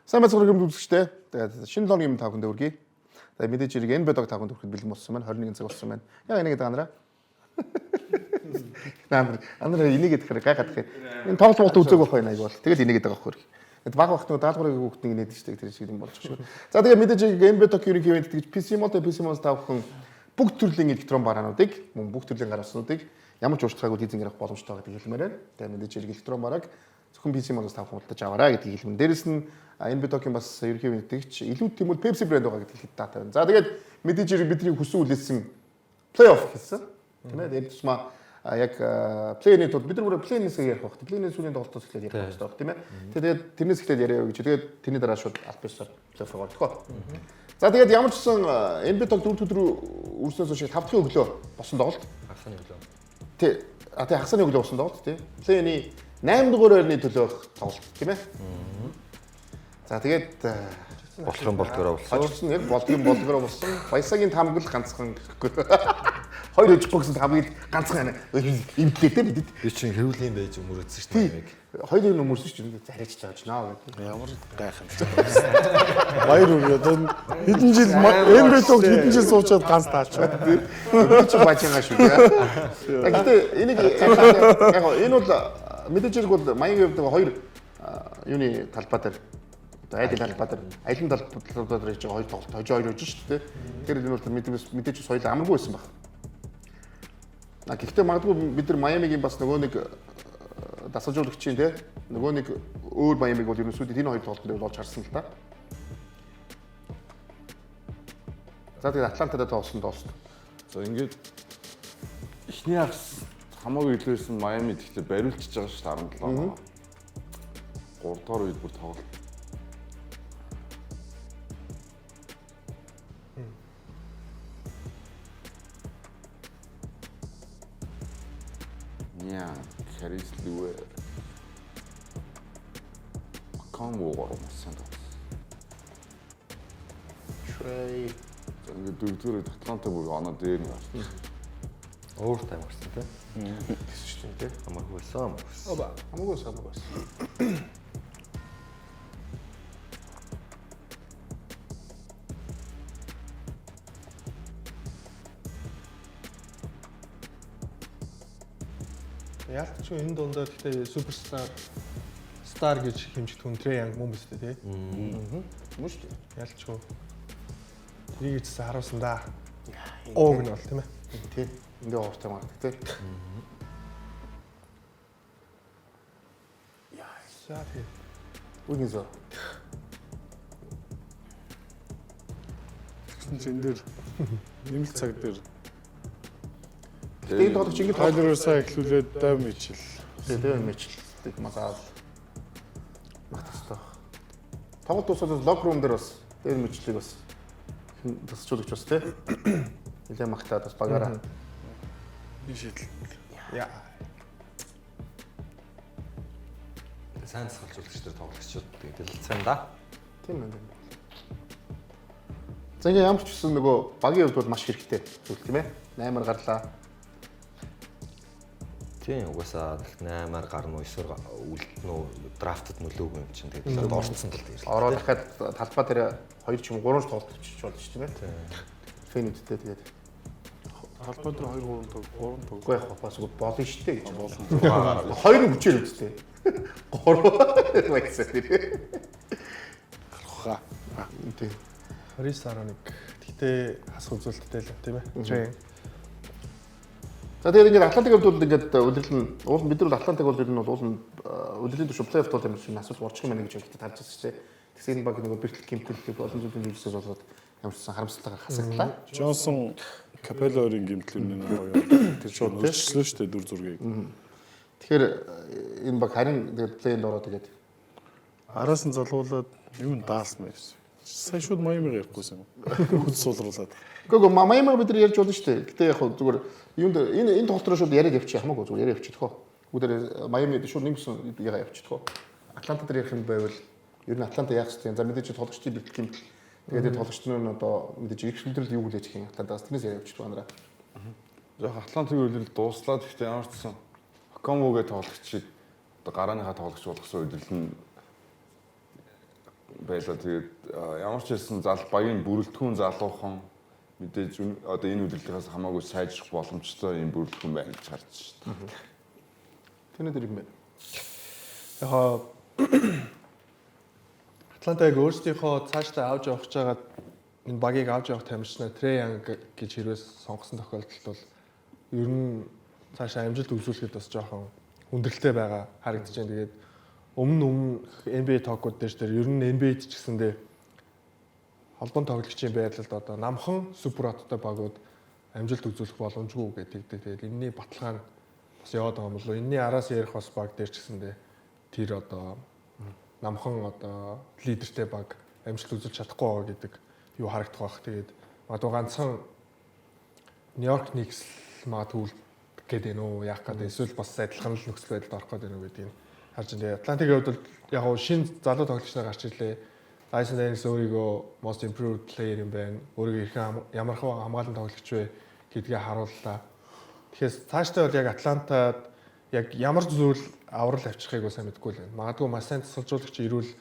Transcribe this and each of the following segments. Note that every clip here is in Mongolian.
Сайн байцгаана гэмт үзэгчтэй. Тэгээд шинэ лооны юм тавханд өргөе. Тэгээд мэдээж хэрэг энэ бэдог тавханд өрөхөд бэлэн болсон байна. 21 цаг болсон байна. Яг энийг даанараа. Андраа энийг гэхээр гайхаад их. Энэ тоглолт үзег байх байна айгуул. Тэгээд энийг гэдэг аахгүй. Тэгээд баг багт нөгөө даалгаврыг хүүхднийг нээдэг шүү дээ. Тэр шиг юм болж шүү. За тэгээд мэдээж хэрэг энэ бэдог ерөнхий ивент гэж PC Mode тавхан бүгд төрлийн электрон бараануудыг мөн бүгд төрлийн гаргаснуудыг ямар ч уучлалгаагүй лизинг авах боломжтой гэдэг хэлмээр байна. Тэгээд мэдээж хэрэг электрон бараг зөвхөн PC Mode тавхан худалдаж аваарай гэдэг хэлмэн. Дээрэс нь энэ битокийн бас ерөнхий ивентгч илүү тэмүүд Pepsi брэнд байгаа гэдэг хэлэхэд таатай байна. За тэгээд мэдээж хэрэг бидний хүсэн үлээсэн плей-офф хийсэн. Тийм ээ. Тэгээд тусмаа яг плей-ины тул бид нар плей-нээс ярих багт. Плей-ины сүүлийн тоглолтоос эхлээд ярих багт тийм ээ. Тэгээд тэрнээс эхлээд яриа гэж. Тэгээд тэрний дараа шууд альбисаар плей-офф ордгоо. За тэгээд ямар ч гэсэн энэ биток 4 өдөр үрснээс хойш 5 дахь өглөө босон тоглолт. Хагасны өглөө. Тий. Тий хагасны өглөө босон тоглолт тий. Плей-ины 8 дугаар ойрны төлөөх тоглолт тийм ээ. За тэгээд Болдгон болдгороо болсон. Хожигдсон яг болдгороо болсон. Баясагийн тамгал ганцхан гэхгүй. Хоёр өж богсод хамгийн ганцхан имтлээ дээ бид. Би чинь хэрүүлийн байж өмөрөөдсөн шүү дээ намайг. Хоёрын өмөрсөн шүү дээ. Зарайж тааж наа гэдэг. Ямар гайхамшигтай. Баяр үргэлж хэдэн жил МБТ-г хэдэн жил суучаад ганц таачаа. Би ч бачингаа шүү дээ. Гэхдээ энийг яг энэ бол мэдээж хэрэг бол маягийн хувьд хоёр юуны талбай дээр айдын талбай дээр аялын талбай дээр хийж байгаа хоёр тоглолт хожоо хоёр хийж шүү дээ. Тэгэхээр энэ бол мэдээж соёл амаргүй байсан баг. Гэхдээ магадгүй бид нар Майамигийн бас нөгөө нэг дасгалжуулагчийн те нөгөө нэг өөр Майамиг бол ерөнхийдөө энэ хоёр тоглолтод болж харсан л та. За тэгээд Атлантадаа тоглосон. За ингээд эхний хагас хамаагүй илүүсэн Майами гэхдээ бариулчихж байгаа шүү дээ 17. 3 дахь үед бүр тоглолт. Ja, Caris Lue. Kan våga om sen då. Trey Ингээд дөрөвдүгээр Атланта бүр оноо дээр нь гарсан. Өөр тайм гарсан тийм. гэсэн шүү дээ. Хамаагүй байсан. Оба хамаагүй байсан. Яалт ч энэ дундаа гэхдээ суперстар стар гэж хэмжигдэх хүн Трей Янг мөн биз дээ тий. Мөн шүү дээ. Ялчгүй. Тэрийг ч харуулсан да. Ууг нь бол тийм ээ. Тий. Эндээ ууртай мардаг тий. Яа, сафи. Үгүй зөө. Зэн дээр нэмэлт цаг дээр Тэгээд тоглогч ингэж Тайлерсаа эхлүүлээд дамжил. тэгээд мэчлдэг масаал магтахтай. Тоглолт дуусаад лог рум дээр бас дээр мэчлэг бас тасчуулагч бас тий. Нилээ магтаад бас багаараа. Би шийдэл. Яа. Сайн засгалжуулагч төр тоглогчдод тэгээд сайн да. Тийм ээ. За ингээ ямар ч гэсэн нөгөө багийн хувьд бол маш хэрэгтэй зүйл тийм ээ. 8-аар гарлаа. Тийм угаасаа 8-аар гарна уу 9-аар үлдэн үү драфтд нөлөөгүй юм чинь тэгээд орцсон тал дээр. Ороод дахиад талбай дээр 2 ч юм уу 3 ч тоглолт хийчих болно шүү дээ тийм ээ. Фэнүүдтэй тэгээд Талбай дээр 2 3 тог 3 тог. үгүй яг бас болно шүү дээ гэж болно. 2 хүчээр үсттэй. 3 байсан тийм. Гарах. Тийм. 29.1. Гэтэ хас үзүүлэлттэй л тийм ээ. Трей. За тэгээд ингээд Атлантик хувьд бол ингээд үлрэл нь уул бид нар Атлантик бол ер нь уул нь үлрэлийн төв плей-офф бол юм шиг асууж орчих юм байна гэж хэлэхэд тарж байгаа шүү дээ. Тэгсэн баг нөгөө бэртэл гимтэлтэй олон зүйлийн зүйлсээс болоод ямар ч сан харамсалтайгаар хасагдлаа. Джонсон Капеллорийн гимтлүүний нэг тэр шууд өөрчлөлөө шүү дээ дүр зургийг. Тэгэхээр энэ баг харин тэгээд плей-энд ороод тэгээд Араас нь залгуулад юу даасан байсан. Сая шууд Майами ярихгүйсэн юм. Хүч суулруулад. Гэхдээ Майами бид нар ярьж болно шүү дээ. Гэтэ яг зүгээр юунд энэ тоглолт руу шууд яриад явчих хамаагүй зүгээр яриад явчих тохоо. Бүгдээр Майами шууд нэгсэн яга явчих тохоо. Атланта дээр ярих юм байвал ер нь Атланта яах вэ? За мэдээж тоглогчдын бэлтгэх юм. Тэгээд тоглогч нар нь одоо мэдээж их шүлдрэл юу хүлээж их юм. Атлантаас тэрнээс яриад явчих байна. Яг Атлантик үлрэл дууслаад гэхдээ ямар ч гэсэн Хокомогийн тоглогчид одоо гарааныхаа тоглогч болгосон үед л байлаа. Тэгээд ямар ч хэлсэн багийн бүрэлдэхүүн залуухан мэдээж одоо энэ үйлдэлээс хамаагүй сайжрах боломжтой юм бүрэлдэхүүн байна гэж харж байна. Тэний дээр юм байна. Яг Атлантаг өөрсдийнхөө цаашдаа авч явах гэж байгаа энэ багийг авч явах тамирчнаа Трей Янг гэж хэрвээ сонгосон тохиолдолд бол ер нь цаашаа амжилт үзүүлэхэд бас жоохон хүндрэлтэй байгаа харагдаж байна. Тэгээд өмнө NBA тоокууд дээр ер нь NBA-д ч гэсэндээ холбоон тоглогчийн байрлалд одоо намхан супер хоттой багууд амжилт үзүүлэх боломжгүй гэдэг. Тэгээд энэний баталгаа нь бас яваад байгаа юм болов. Энэний араас ярих бас баг дээр ч гэсэндээ тэр одоо намхан одоо лидертэй баг амжилт үзүүлж чадахгүй байгаа гэдэг юу харагдах байх. Тэгээд магадгүй ганцхан Нью-Йорк Никс магадгүй гэдэг нөө яах гэдэг эсвэл бас адилхан л нөхцөл байдалд орох гэдэг нөө гэдгийг харж байна. Атлантикийн хувьд бол яг гоо шинэ залуу тоглогч нар гарч ирлээ. Dyson Daniels өөрийгөө most improved player юм байна. Өөрийгөө их ямар хамгаалан тоглогч вэ гэдгийг харууллаа. Тэгэхээр цаашдаа бол яг Атлантад яг ямар зүйл аврал авчрахыг бол сайн мэдэхгүй л байна. Магадгүй маш сайн тасалжуулагч ирүүл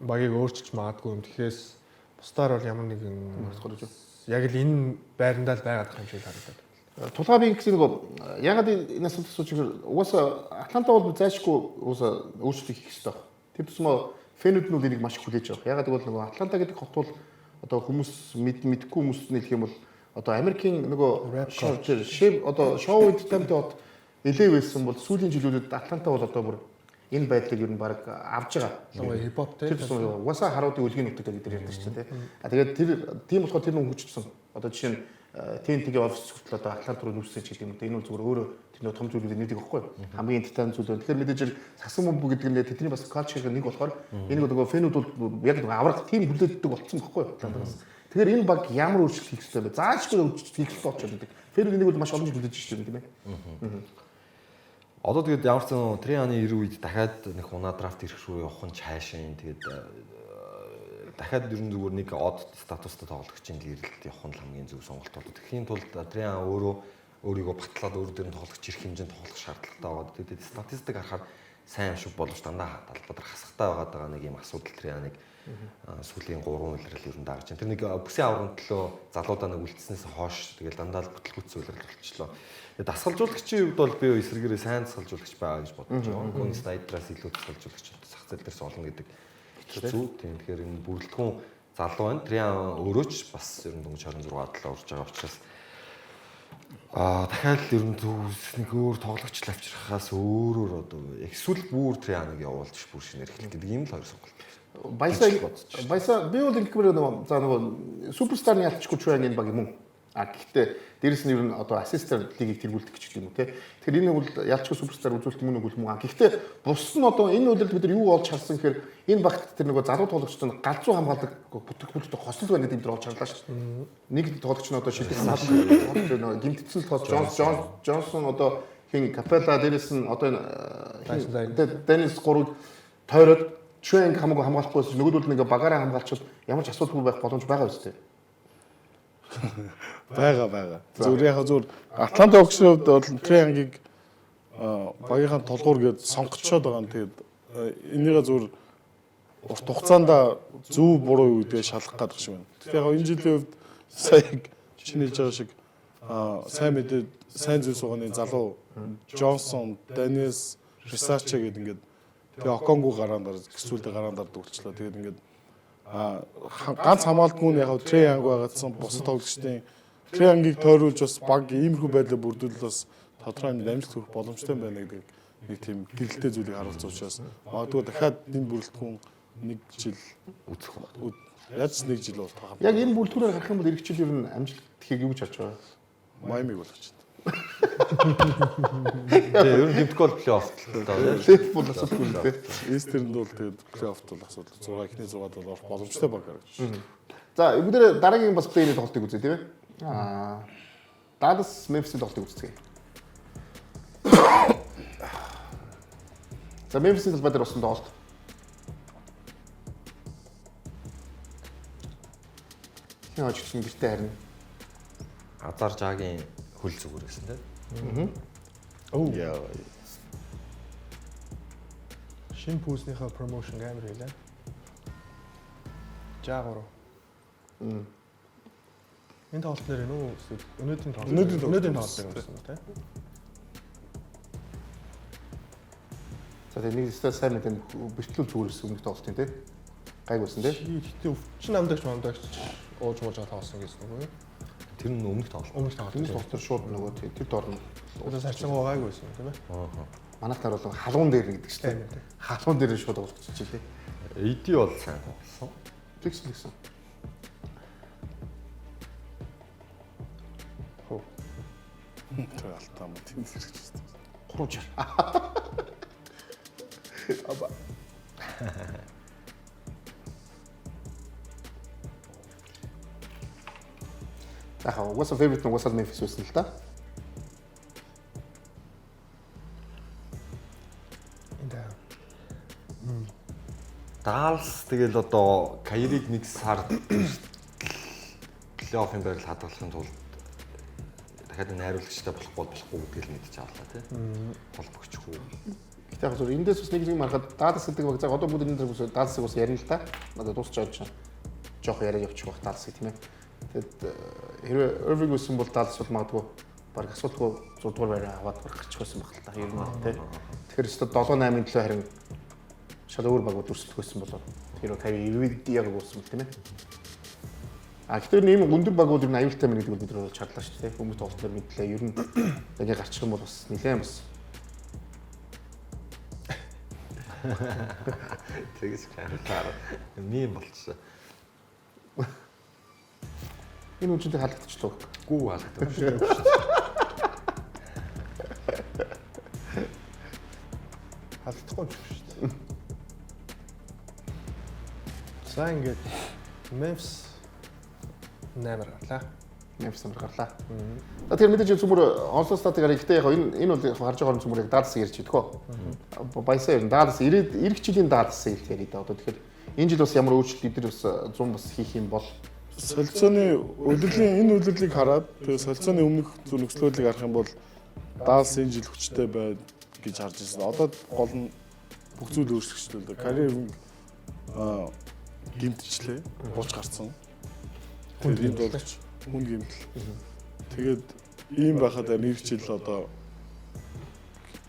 багийг өөрчилж магадгүй юм. Тэгэхээр бусдаар бол ямар нэгэн яг л энэ байрандаа л байгаад байгаа юм шиг харагдаад. Тулгаа би гэсэн нэг ягаад энэ асуулт асууж ихээр угаасаа Атланта бол зайлшгүй угаасаа өөрчлөлт хийх хэрэгтэй байна. Тэр тусмаа фэнүүд нь энийг маш их хүлээж авах. Ягаад гэвэл нөгөө Атланта гэдэг хот бол одоо хүмүүс мэдгүй хүмүүс нэлэх юм бол одоо Америкийн нөгөө одоо шоу эдтэмтэй хот нэлээ байсан бол сүүлийн жилүүдэд Атланта бол одоо бүр энэ байдлыг ер нь баг авж байгаа. Нөгөө хипхоп тэр тусмаа угаасаа харуудын үлгийн нутаг гэдэг ярьдаг чинь тийм. Тэгээд тэр тийм болохоор тэр нэг хүчсэн. Одоо жишээ нь TNT-ийн офис хүртэл одоо Атлант руу нүүсэн ч гэдэг юм. Энэ бол зүгээр өөрөө тэр том зүйлүүд нэгдэг байхгүй юу? Хамгийн энтертайн зүйл байна. Тэгэхээр мэдээж сасан бомб гэдэг нь тэдний бас калчрын нэг болохоор энэ нөгөө фэнүүд бол яг аврах тийм хүлээддэг болсон байхгүй юу? Атлантаас. Тэгэхээр энэ баг ямар өөрчлөлт хийх ёстой вэ? Заашгүй өөрчлөлт хийх ёстой болчиход байдаг. Фэнүүд энийг бол маш олон жил хүлээж ирж байгаа юм тийм ээ. Одоо тэгээд ямар ч нэг Трианы 90 үед дахиад нэг унаа драфт ирэх рүү явах нь цаашаа. Тэгээд дахиад ер нь зүгээр нэг од статустай тоглогчийн гэрэлд явах нь хамгийн зөв сонголт болдог. Тэгэхийн тулд Триан өөрийгөө батлаад өөр дээр нь тоглогч ирэх хэмжээнд тоглох шаардлагатай байгаа. Тэгээд статистик харахаар сайн юм шиг боловч дандаа талбар хасахтай байгаа нэг юм асуудал Трианыг сүүлийн 3 үйлрэл ер нь дагаж байна. Тэр нэг бүсийн аврагын төлөө залуудаа нэг үлдснээс хойш тэгээд дандаа л бүтлгүүц үйлрэл болчихлоо. Тэгээд дасгалжуулагчийн хувьд бол би эсрэгээрээ сайн дасгалжуулагч байгаа гэж бодож байгаа. Гүн снайдераас илүү дасгалжуулагч зах зээл дээрс олно гэдэг зүг. Тэгэхээр энэ бүрэлдэхүүн залуу байна. Триан өөрөө ч бас ер нь дөнгөж 26 талаа урж байгаа учраас дахиад ер нь нэг өөр тоглогч авчрахаас өөрөөр одоо эсвэл бүр Трианыг явуулж бүр шинээр эхлэх гэдэг ийм л хоёр сонголт. Баясаа би бол ингэмээр нөгөө суперстарны ялчгүй Триан энэ баг юм уу? Гэхдээ дээрэс нь ер нь одоо ассистент лигийг тэргүүлдэг гэж юм уу те. Тэгэхээр энэ бол ялчгүй суперстар үзүүлэлт юм уу мөн. Гэхдээ бус нь одоо энэ үйлдэлд бид нар юу олж харсан гэхээр энэ багт тэр нөгөө залуу тоглогчдод галзуу хамгаалдаг бүтээгдэхүүнтэй хосол байна гэдэг нь олж харлаа шүү дээ. Нэг тоглогч нь одоо шилдэг нөгөө гимтцэн тоо Джонсон одоо хин Капелла дээрэс нь одоо Денис 3 тойроод Швен хамаагүй хамгаалахгүйс нөгөөдөл нэг багаараа хамгаалчихвал ямар ч асуудалгүй байх боломж байгаа үстэй. Бага. Зүгээр яг зүгээр Атланта Оксфорд бол Триангийг багийнхаа толгуур гээд сонгочоод байгаа юм. Тэгээд энийгээ зүгээр урт хугацаанд зөв буруу үедээ шалгах гэдэг шиг байна. Тэгэхээр яг энэ жилийн хувьд сая чиний хэлж байгаа шиг сайн мэдээ сайн зүйл сууганы залуу Джонсон, Даниэлс, Рисаче гэдэг ингээд тэгээ Оконгу гараанд эсвэл гараанд дүүрчлээ. Тэгээд ингээд ганц хамгаалтгүй нь яг Трей Янг байгаадсан бус тоглогчдын Трей Янгийг тойруулж бас баг иймэрхүү байдлаар бүрдүүл бас тодорхой хэмжээнд амжилт хүрэх боломжтой байна гэдэг нэг тийм гэрэлтэй зүйлийг харуулсан учраас магадгүй дахиад энэ бүрэлдэхүүн нэг жил үзэх байна. Яаж нэг жил бол таа. Яг энэ бүрэлдэхүүнээр харах юм бол эх жил ер нь амжилт хийхийг юу гэж харж байгаа? Майамиг болгож байна. Тэгээ ер нь дэмтгэл плей-офф талаа. Плей-офф асуудалгүй л дээ. Эстерэнд бол тэгээд плей-оффт бол асуудал 6 ихний 6-д бол орох боломжтой баг гэж. За бүгдээ дараагийн бас плей-ийн тоглолтыг үзье тийм ээ. Dallas Memphis-ийн тоглолтыг үзье. За Memphis-ийн талбай дээр болсон тоглолт. Яа ч гэсэн гэртээ харна. Азар жаагийн хөл зүгээр гэсэн тийм. Оо яа. Шинэ пүүснийхээ промошн амар хийлээ. 63. Энэ тоглолт нэр нүү өнөөдрийн тоглолт. Өнөөдрийн тоглолт байсан тийм. За тэгээ нэг стат сайн нэг бэртлүүл зүгээрсэн өмнөх тоглолт тийм. Гайг байсан тийм. Гэтэ өвчин намдагч ууж мууж тоглосон гэсэн үг үү? Тэр нь өмнөх тоглолт. Энэ тоглолтор шууд нөгөө тэр дорно. Одоо сарчсан гайг байсан тийм ээ. Манайхаар бол халуун дээр гэдэг чинь тийм. Халуун дээр шууд тоглож чилээ. AD бол сайн тоглосон. Фикс гэсэн. Хөө. Тэр алтаа мөн тийм зэрэгчтэй. 360. Аба. What's your favorite нь Memphis байсан л да. Далс тэгэл одоо Кайриг нэг сар плей-оффын байрал хадгалахын тулд дахиад найруулагчтай болохгүй гэдгийг л мэдчих авлаа тийм. Холбогчгүй. Гэтэ яг зөв эндээс бас нэг марахад Далс гэдэг баг. За одоо бүгд энэ дээр Далсыг бас ярина л да. Надад дуусч байгаа чинь. Жохо яриа явуучих бах Далсыг тийм ээ. Тэгэд хэрвээ Irving үсэн бол Далс бол магадгүй баг асуудалгүй 6 дугаар байраа аваад гарчих байсан баг л та. Ер нь тийм. Тэгэхээр өстө 7-8-ын төлөө харин шал өөр багууд өрсөлдөх байсан болоо. Тэр Кайри яг өгсөн юм тийм ээ. А гэхдээ ийм өндөр багууд ер нь аюултай мэн гэдэг бол бид нар болж харлаа шүү дээ. Өмнөх тоглолтоор мэдлээ. Ер нь яг гарчих юм бол бас нэлээд бас. Тэгэж хараа. Мим болчихсон. Энэ үчиндээ халагдчихлоо. Гүү халагдав шүү. Халдахгүй шүү дээ. За ингээд Memphis 8 гарлаа. Memphis гарлаа. За тэгэхээр мэдээж зүмөр онцлог статыг харъя. Гэхдээ яг энэ бол харж байгаа зүмөр яг Dallas ярьж идэх үү. Баясаа ер нь Dallas ирэх жилийн Dallas-ыг ярья да. Одоо тэгэхээр энэ жил бас ямар өөрчлөлт эдгээр бас 100 бас хийх юм бол солилцооны энэ үйлрэлийг хараад тэгээ солилцооны өмнөх зүг нөхцөлийг харах юм бол Dallas энэ жил хүчтэй байд гэж харж байна. Одоо гол нь бүх зүйл өөрчлөгчтэй. Карьер гимтчлээ. Бууч гарцсан. Тэгээд бол хүн гимтэл. Тэгээд ийм байхад нэг жил одоо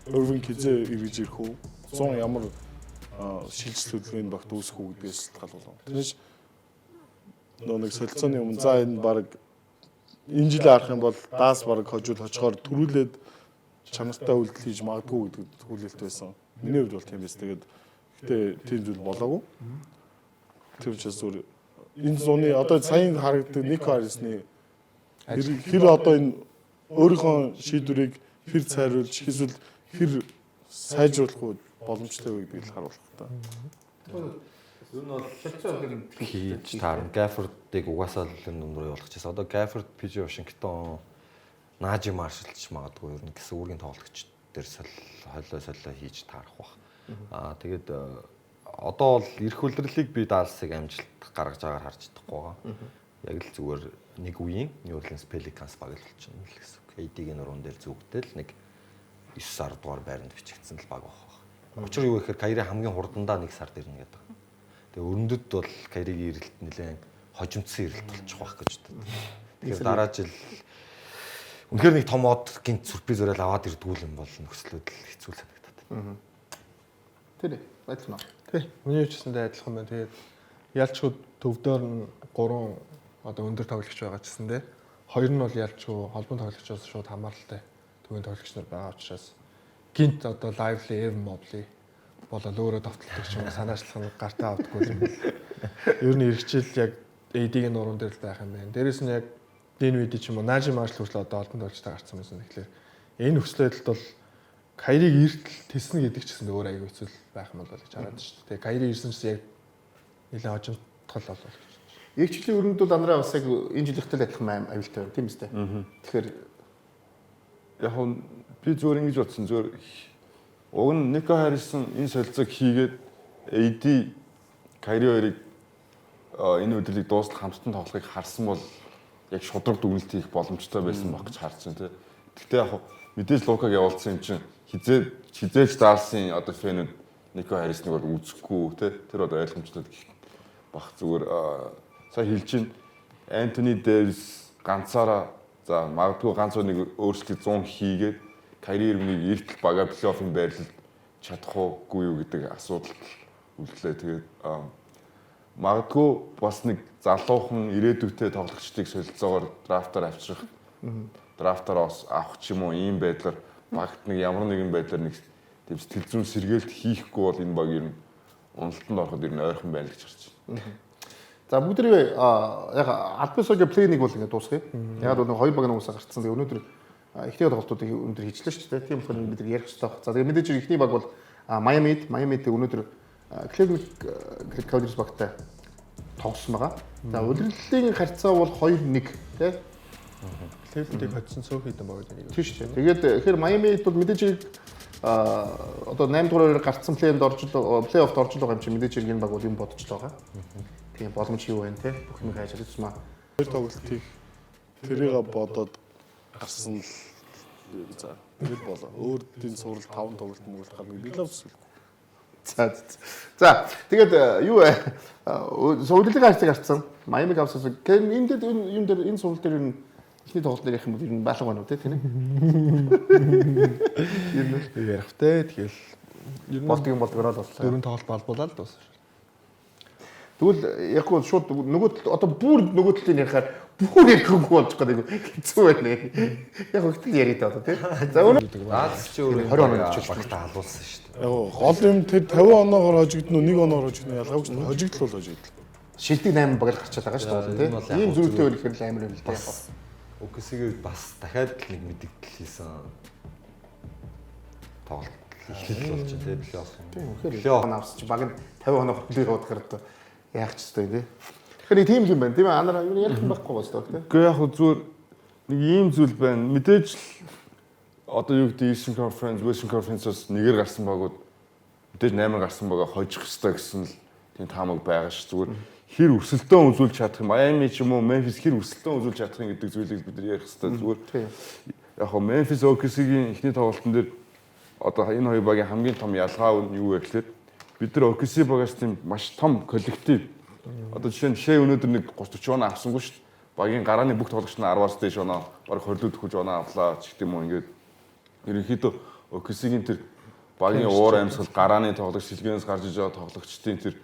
Irving хизээ эргэж ирэх үү? 100 ямар шилжилтүүдийн багт үүсэх үү гэдгээс шалтгаална. Тэрнээс нэг солилцооны өмнө за энэ баг энэ жил харах юм бол Dallas баг хожууд хожгоор төрүүлээд чанартай үйлдэл хийж магадгүй гэдэг хүлээлт байсан. Миний хувьд бол тийм байсан. Тэгээд гэтээ тийм зүйл болоогүй. Тэр учраас зүгээр энэ зуны одоо саяхан харагддаг Nico Harris-ны хэр одоо энэ өөрийнхөө шийдвэрийг хэр цайруулж эсвэл хэр сайжруулах боломжтой вэ гэдгийг харуулах та. Юу нь бол хийж таарна. Gafford-ыг угаасаа л өндөр явуулчихсан. Одоо Gafford, PJ Washington, Najee Marshall ч магадгүй ер нь гэсэн үүргийн тоглогч дээр солио хийж таарах бах. Тэгээд одоо бол эрх үлрэлийг би Dallas-ыг амжилт гаргаж байгаагаар харж чадахгүй байгаа. Яг л зүгээр нэг үеийн New Orleans Pelicans баг л болчихно л гэсэн. AD-ийн нуруунд дээр зүгтэл нэг 9-10 дугаар байранд бичигдсэн л баг баг. Учир юу гэхээр Kyrie хамгийн хурдандаа нэг сард ирнэ гэдэг. Тэгээ өрнөдөд бол Kyrie-ийн ирэлт нэлээд хожимдсан ирэлт болчих واخ гэж боддог. Тэгэхээр дараа жил үнэхээр нэг том од гинт сүрприз өрөөл аваад ирдгүүл юм бол нөхцөлөд хэцүү санагдаад. Тэр адилхан. Тий. Миний хэлсэндээ адилхан байна. Тэгээд ялчгүй төвдөр нь 3 одоо өндөр тоглогч байгаа ч гэсэндээ 2 нь бол ялчгүй холбоон тоглогчоос шууд хамааралтай төвийн тоглогч нар байгаа учраас гинт одоо Lively, Evan Mobley болол өөрөө давталдаг ч юм уу санаачлах нь гартаа авдаггүй юм. Ер нь эргэжил яг AD-ийн нуруунд дээр л байх юм байна. Дээрээс нь яг Dinwiddie ч юм уу Najee Marshall хүртэл одоо олбон тоглогчтой гарцсан байсан. Тэгэхээр энэ нөхцөл байдалд бол Kyrie иртэл тэснэ гэдэг ч гэсэн өөр аягүй хэцүү байх юм бол гэж хараад шүү дээ. Тэгээ Kyrie ирсэн чинь яг нэлээд хожимтгал болов гэж. Яг жилийн өрнөд бол Андраа бас яг энэ жилийнхтэй адилхан аюултай байна тийм үстэй. Тэгэхээр яг нь би зүгээр ингэж бодсон. Зүгээр уг нь Nico Harris энэ солилцоог хийгээд AD Kyrie хоёрыг энэ өдрийг дуустал хамтдан тоглохыг харсан бол яг шудраг дүгнэлт хийх боломжтой байсан баг гэж харж байна тий. Гэхдээ яг мэдээж Лукаг явуулсан юм чинь хизээж Dallas-ын одоо фэнүүд Nico Harris-ыг бол үзэхгүй тий. Тэр одоо ойлгомжтой гэх баг зүгээр сая хэлж чинь Антони Дэвис ганцаараа за магадгүй ганц нэг өөрсдөө 100 хийгээд карьерийг эртэл бага плей-оффын байрлалд чадах уугүй юу гэдэг асуудал үлдлээ. Тэгээд магадгүй бас нэг залуухан ирээдүйтэй тоглогчдыг солилцоогоор драфтаар авчрах драфтаар авах ч юм уу ийм байдлаар багт нэг ямар нэгэн байдлаар нэг тийм сэтгэл зүйн сэргээлт хийхгүй бол энэ баг ер нь уналтанд ороход ер нь ойрхон байна гэж харж байна. За бүгдээ яг Альбисогийн плейник бол ингээд дуусгая. Яг бол нэг хоёр баг нуусаа гарцсан. Тэгээ өнөөдөр ихний тоглолтуудыг өнөөдөр хийчлээ шүү дээ. Тийм болохоор бид ярих хэрэгтэй байна. За тэгээ мэдээж ихний баг бол Майамид өнөөдөр Cleveland Cavaliers багтай тоглосон байгаа. За удирдлагын харьцаа бол 2-1 тий. Cleveland-ийг хоцсон цөөх хэдэн баг гэдэг. Тийм шүү дээ. Тэгээд тэгэхээр Майамид бол мэдээж одоо 8 дугаараар гарцсан плей-оффд орж байгаа юм чи мэдээж энэ баг бол юм бодож байгаа. Тийм боломж юу вэ те? Бүх юм хайж чадчихмаа. Тэр тоглолтыг тэрийг бодоод гарсан л за тэгэл болоо. Өөр дин сурал 5 тоглолт мөрөлт гарна би л үсвэхгүй. За тэгээд юу вэ? Удирдлагын харьцааг гарцсан. Майами Cavs энэ дээр энэ сурал дээр нь ихний тоглолт дээр ярих юм бол ер нь баалга байна уу те тийм ээ? Ярих те тэгэл ер нь болдгороо л боллоо. Дөрөв тоглолт балбуулаад л дууссан. Тэгвэл яг гоо шууд нөгөө одоо бүр нөгөө талын ярихаар бүр ярихгүй болж байгаа нэг хэцүү байна. Яг хөтөл яриад байгаа тийм. За өнөө Даалс чи өөрөө 20 оноо очиж багтаа алуулсан шүү дээ. Яг гол юм тэр 50 оноогоор хожигдно уу 1 оноогоор хожигдно ялгаагүй ч хожигдол бол хожигдол. шилдэг 8 баг л гарчаад байгаа шүү дээ тийм. Ийм зүйтэй байх хэрэг амар юм л тийм. Оксигээ бас дахиад нэг мэдээлэл хийсэн тоглолт эхлэл болж байна тийм плей-офф. Тийм үнэхээр авс чи баг нь 50 оноо хөдлөж яваад гараад яах ч ёстой тийм. Тэгэхээр тийм юм байна тийм ээ. Анараа юу ярих юм байхгүй болоо тийм. Гэхдээ яг зүгээр нэг ийм зүйл байна. Мэдээж л одоо юу гэдэг Eastern Conference, Western Conference-ос нэгээр гарсан багууд мэдээж 8 гарсан байгаа хожих ёстой гэсэн л тийм таамаг байгаа ш. Зүгээр хэр өрсөлдөөн үзүүлж чадах юм. Miami ч юм уу Memphis хэр өрсөлдөөн үзүүлж чадах юм гэдэг зүйлийг бид нар ярих ёстой. Зүгээр яг хоо Memphis OKC-гийн эхний тоглолтын дээр одоо энэ хоёр багийн хамгийн том ялгаа нь юу вэ гэхээр бид нар OKC багаас тийм маш том коллектив. Одоо жишээ өнөөдөр нэг 30-40 оноо авсангүй шүү дээ. Багийн гарааны бүх тоглогч нь 10-аас дээш оноо, бараг 20 дэх оноо авлаа ч гэдэм үү ингээд ерөнхийдөө OKC-гийн тэр багийн уур амьсгал гарааны тоглогч сэлгэнээс гарч иж байгаа тоглогчдын тэр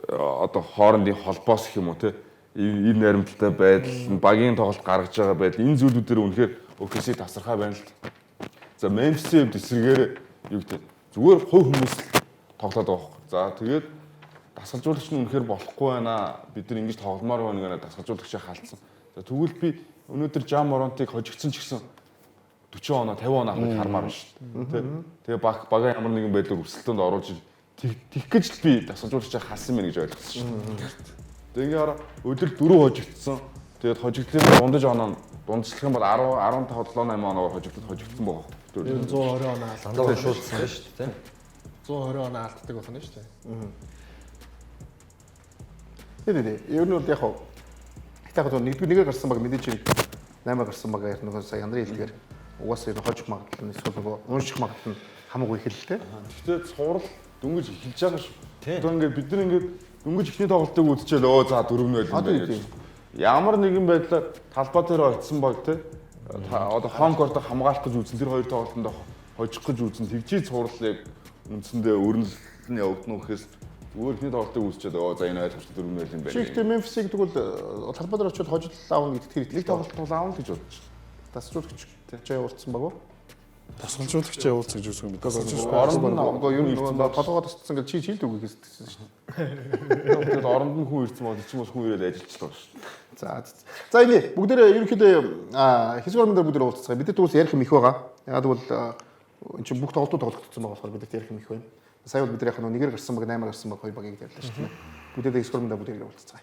одоо хоорондын холбоос гэх юм уу те ив наримталтай байдал, багийн тоглолт гаргаж байгаа байдал энэ зүйлүүдээр үнэхээр OKC тасархай байна л. За Memphis-ийн хувьд эсрэгээр юу гэдэг зүгээр хувь хүмүүс тоглоод байгаа. За тэгээд дасгалжуулагч нь үнэхээр болохгүй байна. Бид нар ингэж тогломоор байна гэнэ дасгалжуулагчаа хаалтсан. За тэгвэл би өнөөдөр Jam Morant-ыг хожигдсон ч гэсэн 40 оноо 50 оноо авах хармаар байна шүү дээ. Тэгээ бага ямар нэгэн байдлаар өрсөлдөөнд оруулж тэгэх гэж л би дасгалжуулагчаа халсан мэн гэж ойлгосон шүү дээ. Тэгээ ингээд өдөр 4 хожигдсон. Тэгээд хожигдлын дундаж оноо дундчлах юм бол 10 15 7 8 оноор хожигдсон байгаа. 120 оноо Дандаа шуулсан шүү дээ тийм. 120 оноо алддаг байна шүү дээ. Тийм. Ер нь бол яг хоо ихтэйг нэгээр гарсан баг мэдээж 8 гарсан баг яг нөгөө сая яндрын хэлгээр угаасаа энэ хожих магадлал нь эсвэл нөгөө унших магадлал нь хамаагүй их л те. Гэхдээ цуврал дөнгөж эхэлж байгаа шүү. Одоо ингээд бид нар ингээд дөнгөж ихний тоглолтыг үзчихэл өө за 4 нь байл юм байна. Ямар нэгэн байдлаар талбай дээр очсон баг те. Одоо хомкорт хамгаалах гэж үзсэн тэр хоёр тоглолтонд хожих гэж үзсэн тэгжий цувралыг үндсэндээ өрнөл нь явагдана гэхээс зүгээр ихний тоглолтыг үзчихэд өө за энэ ойлгомжтой 4 нь байл юм байна. Чихтэй Memphis-ийг тэгвэл талбай дээр очиод хожил аавна гэдэгт тэр Нэг тоглолт бол аавна гэж бодож байна. дасгалжуулагч чаа урдсан баг уу? Тасгалжуулагч явуулсан гэж үзсэн юм. Оронд нь нөгөө ер нь нөгөө толгоо тасцсан гэж чи хилд үгүй гэсэн шүү дээ. Тэгээд оронд нь хүн ирсэн бол чинь бас хүн ирээд ажиллаж байгаа шүү. За энэ бүгдээ ерөнхийдөө хэсгэрмэн дээр бүгдээ уулзцгаа. Бид түрүүс ярих юм их байгаа. Яг бол энэ чинь бүх тоглолтууд тоглогдсон байгаа болохоор бид ярих юм их байна. Сая бол бид яг нэгээр гарсан баг 8 гарсан баг 2 багийг ярьлаа шүү дээ. Бүгдээ хэсгэрмэн дээр бүгдээ уулзцгаа.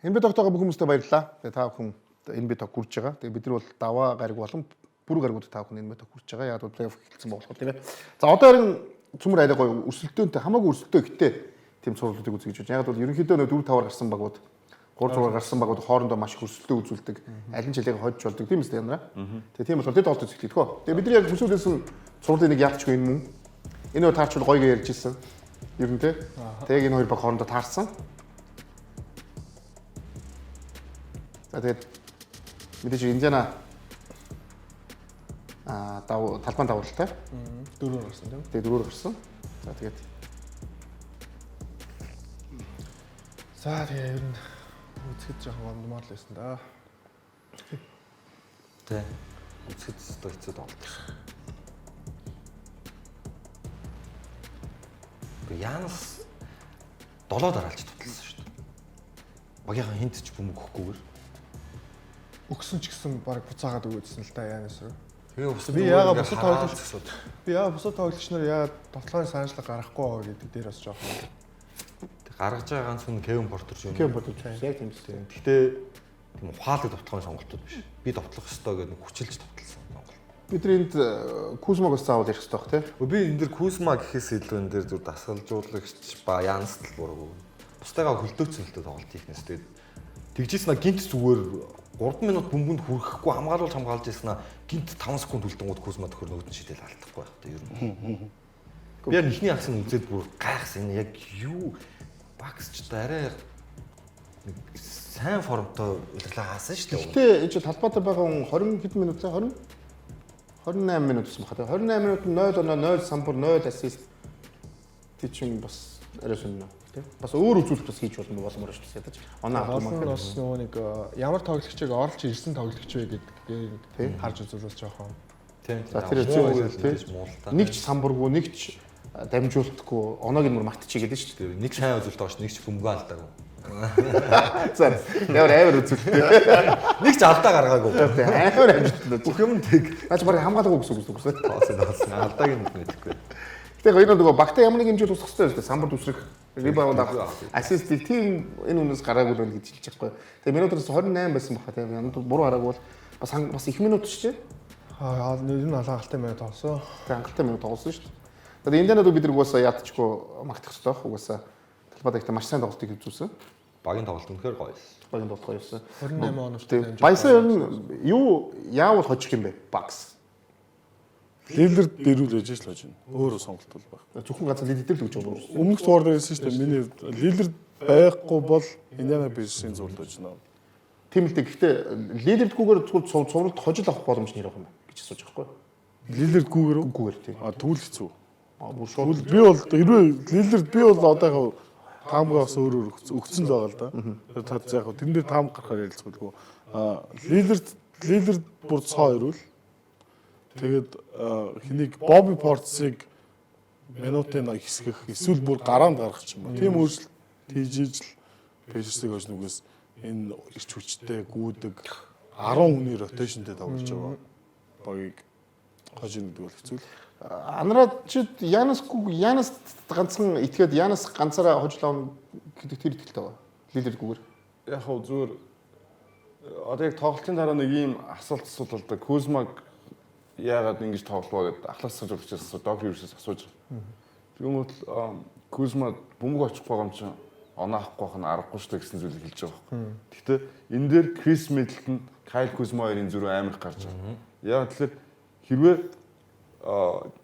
Энэ бид тогтоогоо бүх хүмүүстээ баярлалаа. Тэгээ та бүхэн энэ бид тог хүрж байгаа. Тэгээ бид нар бол даваа гариг болон бүр гаригууд та бүхэн энэ бид тог хүрж байгаа. Яг бол плей-офф эхэлсэн болохоор тийм ээ. За одоо харин цөмөр арай гоё өрсөлдөөнтэй хамаагүй өрсөлдөө гэтээ тийм сурвалжуудыг үзье гэж байна. Яг бол ерөнхийдөө 4-5-аар гарсан багууд 3-6 гарсан багууд хоорондоо маш их өрсөлдөө үзүүлдэг. Аль нь жилийг хожиж болдог тийм үстэй янараа. Тэгээ тийм болохоор тэд тоглолт үзүүлдэг хөө. Тэгээ бидний яг бүсүүлээс нь сургуулийн нэг яалтчгүй энэ мөн. Энэ хоёр таарчвал гоё ярьж ирсэн. Ер нь тий. Тэгээ энэ хоёр баг хоорондоо таарсан. За тэгээд мэдээж Индиана талбайн давуултай. 4-өөр гарсан тийм. Тэгээ 4-өөр гарсан. За тэгээд тэгээ ер нь үзэхэд жоохон гомдмоор л байсан да. Тэ. Үзэхэд хэцүү тоглолт. Янс 7 дараалж туталсан шүү дээ. Багийнхаа хинт ч бөмбөг өгөхгүйгээр Өгсөн ч гэсэн баг буцаагаад өгөөдсөн л да Янас руу. Тэгээ Би яагаад бусад тоглогч нар яагаад тоглоомын санаачлаг гаргахгүй байгаа гэдэг дээр бас жоохон гаргаж байгаа ганц хүн Кевин Портер юм. Кевин Портер яг тийм үстэй. Гэхдээ тийм ухаалаг тоглоомын сонголтууд биш. Би тоглох ёстой гэдэг хүчилж тоглосон сонголт. Бидний энд Кузмаг бас заавал ярих хэрэгтэй бах тий. Би энэ дэр Кузма гэхээс илүү энэ дэр зүр дасгалжуулагч ба Янс л буруу. Бусдаагаа хөлдөөцсөн л тоглолт хийхнээс тэгээд тэгжсэн гинт зүгээр 3 минут бөмбөнд хүрэхгүй хамгаалуулж хамгаалж яснаа гинт 5 секунд үлдэнгууд Кузма төхөр нөгөөд нь шидэл алдахгүй байх та ер нь. Би яг ихний аксын үзээд бүр гайхсан энэ яг юу багсч арай нэг сайн формтой удирлаа хаасан шүү дээ. Гэтэ энэ чи талбайтай байгаа хүн 20 хэд минут цаа 20 28 минут гэсэн баха. 28 минут 0 самбар 0 ассист тий чинь бас арай сонирно тий. Бас өөр үзүүлэлт бас хийж болмоор шүү дээ ядаж. Оноо авах бас нөгөө нэг ямар тоглогчийг оруулж ирсэн тоглогч вэ гэдгийг харж үзүүлж жоохон. Тийм. За тэр зөв нэг ч самбаргүй нэг ч дамжуултгүй оноог нь мөр мартчих гэдэг шүү дээ. Нэг сайн үзүүлэлт байгаа ш нэг ч бөмбөг алдаагүй. За ямар үзүүлэлт. Нэг ч алдаа гаргаагүй. Амар амжилттай. Бүх юм тэг. Наач барыг хамгаалаагүй гэсэн үг үү? Тоосон. Алдааг нь мэдэхгүй. Тэгээ хоёр нөгөө багтаа ямар нэг хэмжээд тусах хэрэгтэй шүү дээ. Самбар түсрэх, ребаунд авах, ассист тийм энэ үнээс гараагүй л гэж хэлж байгаа байхгүй. Тэгээ минутаас 28 байсан баха тийм. Ямар буруу хараагүй бол бас их минут шүү дээ. Энэ нь алгаалтай минут тоглосон. Тэгээ хангалттай минут тоглосон шүү дээ. Тэгээд Индианад бид нар угаасаа яатчгүй магтах хэрэгтэй байх. Угаасаа талбайд ихтэй маш сайн тоглолтыг үзүүлсэн. Багийн тоглолт үнэхээр гоё байсан. Багийн тоглолт гоё байсан. 28 оновчтой дамжуулсан. Баясаа ер нь юу яавал хожих юм бэ? Багс. Лилер дэрүүлж ээж л хож байна. Өөрөө сонголт бол баг. Зөвхөн ганц лидер л гэж байна. Өмнөх дугаар дээр хэлсэн шүү дээ. Миний лилер байхгүй бол Индиана Пейсерсийн зурд байж байна. Тийм л дээ. Гэхдээ лидердгүйгээр зөвхөн цувралд хожил авах боломж нэр авах юм гэж асууж байгаа байхгүй. Лилердгүйгээр үү? Үгүйгээр тийм. Тэгвэл хэцүү. Бүр шууд Би бол хэрвээ лилерд би бол одоохоо таамгаа бас өөрөөр өгсөн л байгаа л да. Тад яг тэн дээр таам гарахаар ярилцгаагүй. Лилерд бүр цоо ирвэл тэгээд хэнийг Бобби Портсыг минутын хэсгэх эсвэл бүр гараанд гаргах юм ба. Тийм өөрчлөлт хийж ижил Пейсерсийг хож нүгээс энэ ирч хүчтэй гүйдэг 10 хүний ротейшнтэй тоглож байгаа багийг хож нэгдэг бол хэцүү л. Анараад чи Янас ганцхан итгээд Янас ганцаараа хожлоо гэдэг тэр итгэлтэй байгаа. Лидердгүйгээр. Яг хөө зүгээр одоо яг тоглолтын дараа нэг ийм асуулт л да. Кузмаг яагаад ингэж тоглолоо гэдээ ахлаас сурч доктор юусээс асууж байгаа. Тэгмэд Кузма бөмбөг очих байгаа юм чинь оноо авахгүй байх нь аргагүй шүү дээ гэсэн зүйлийг хэлж байгаа байхгүй. Гэхдээ энэ дээр Крис Миддлтон, Кайл Кузма хоёрын зүрх амар их гарч байгаа. Яг тэгэхээр хэрвээ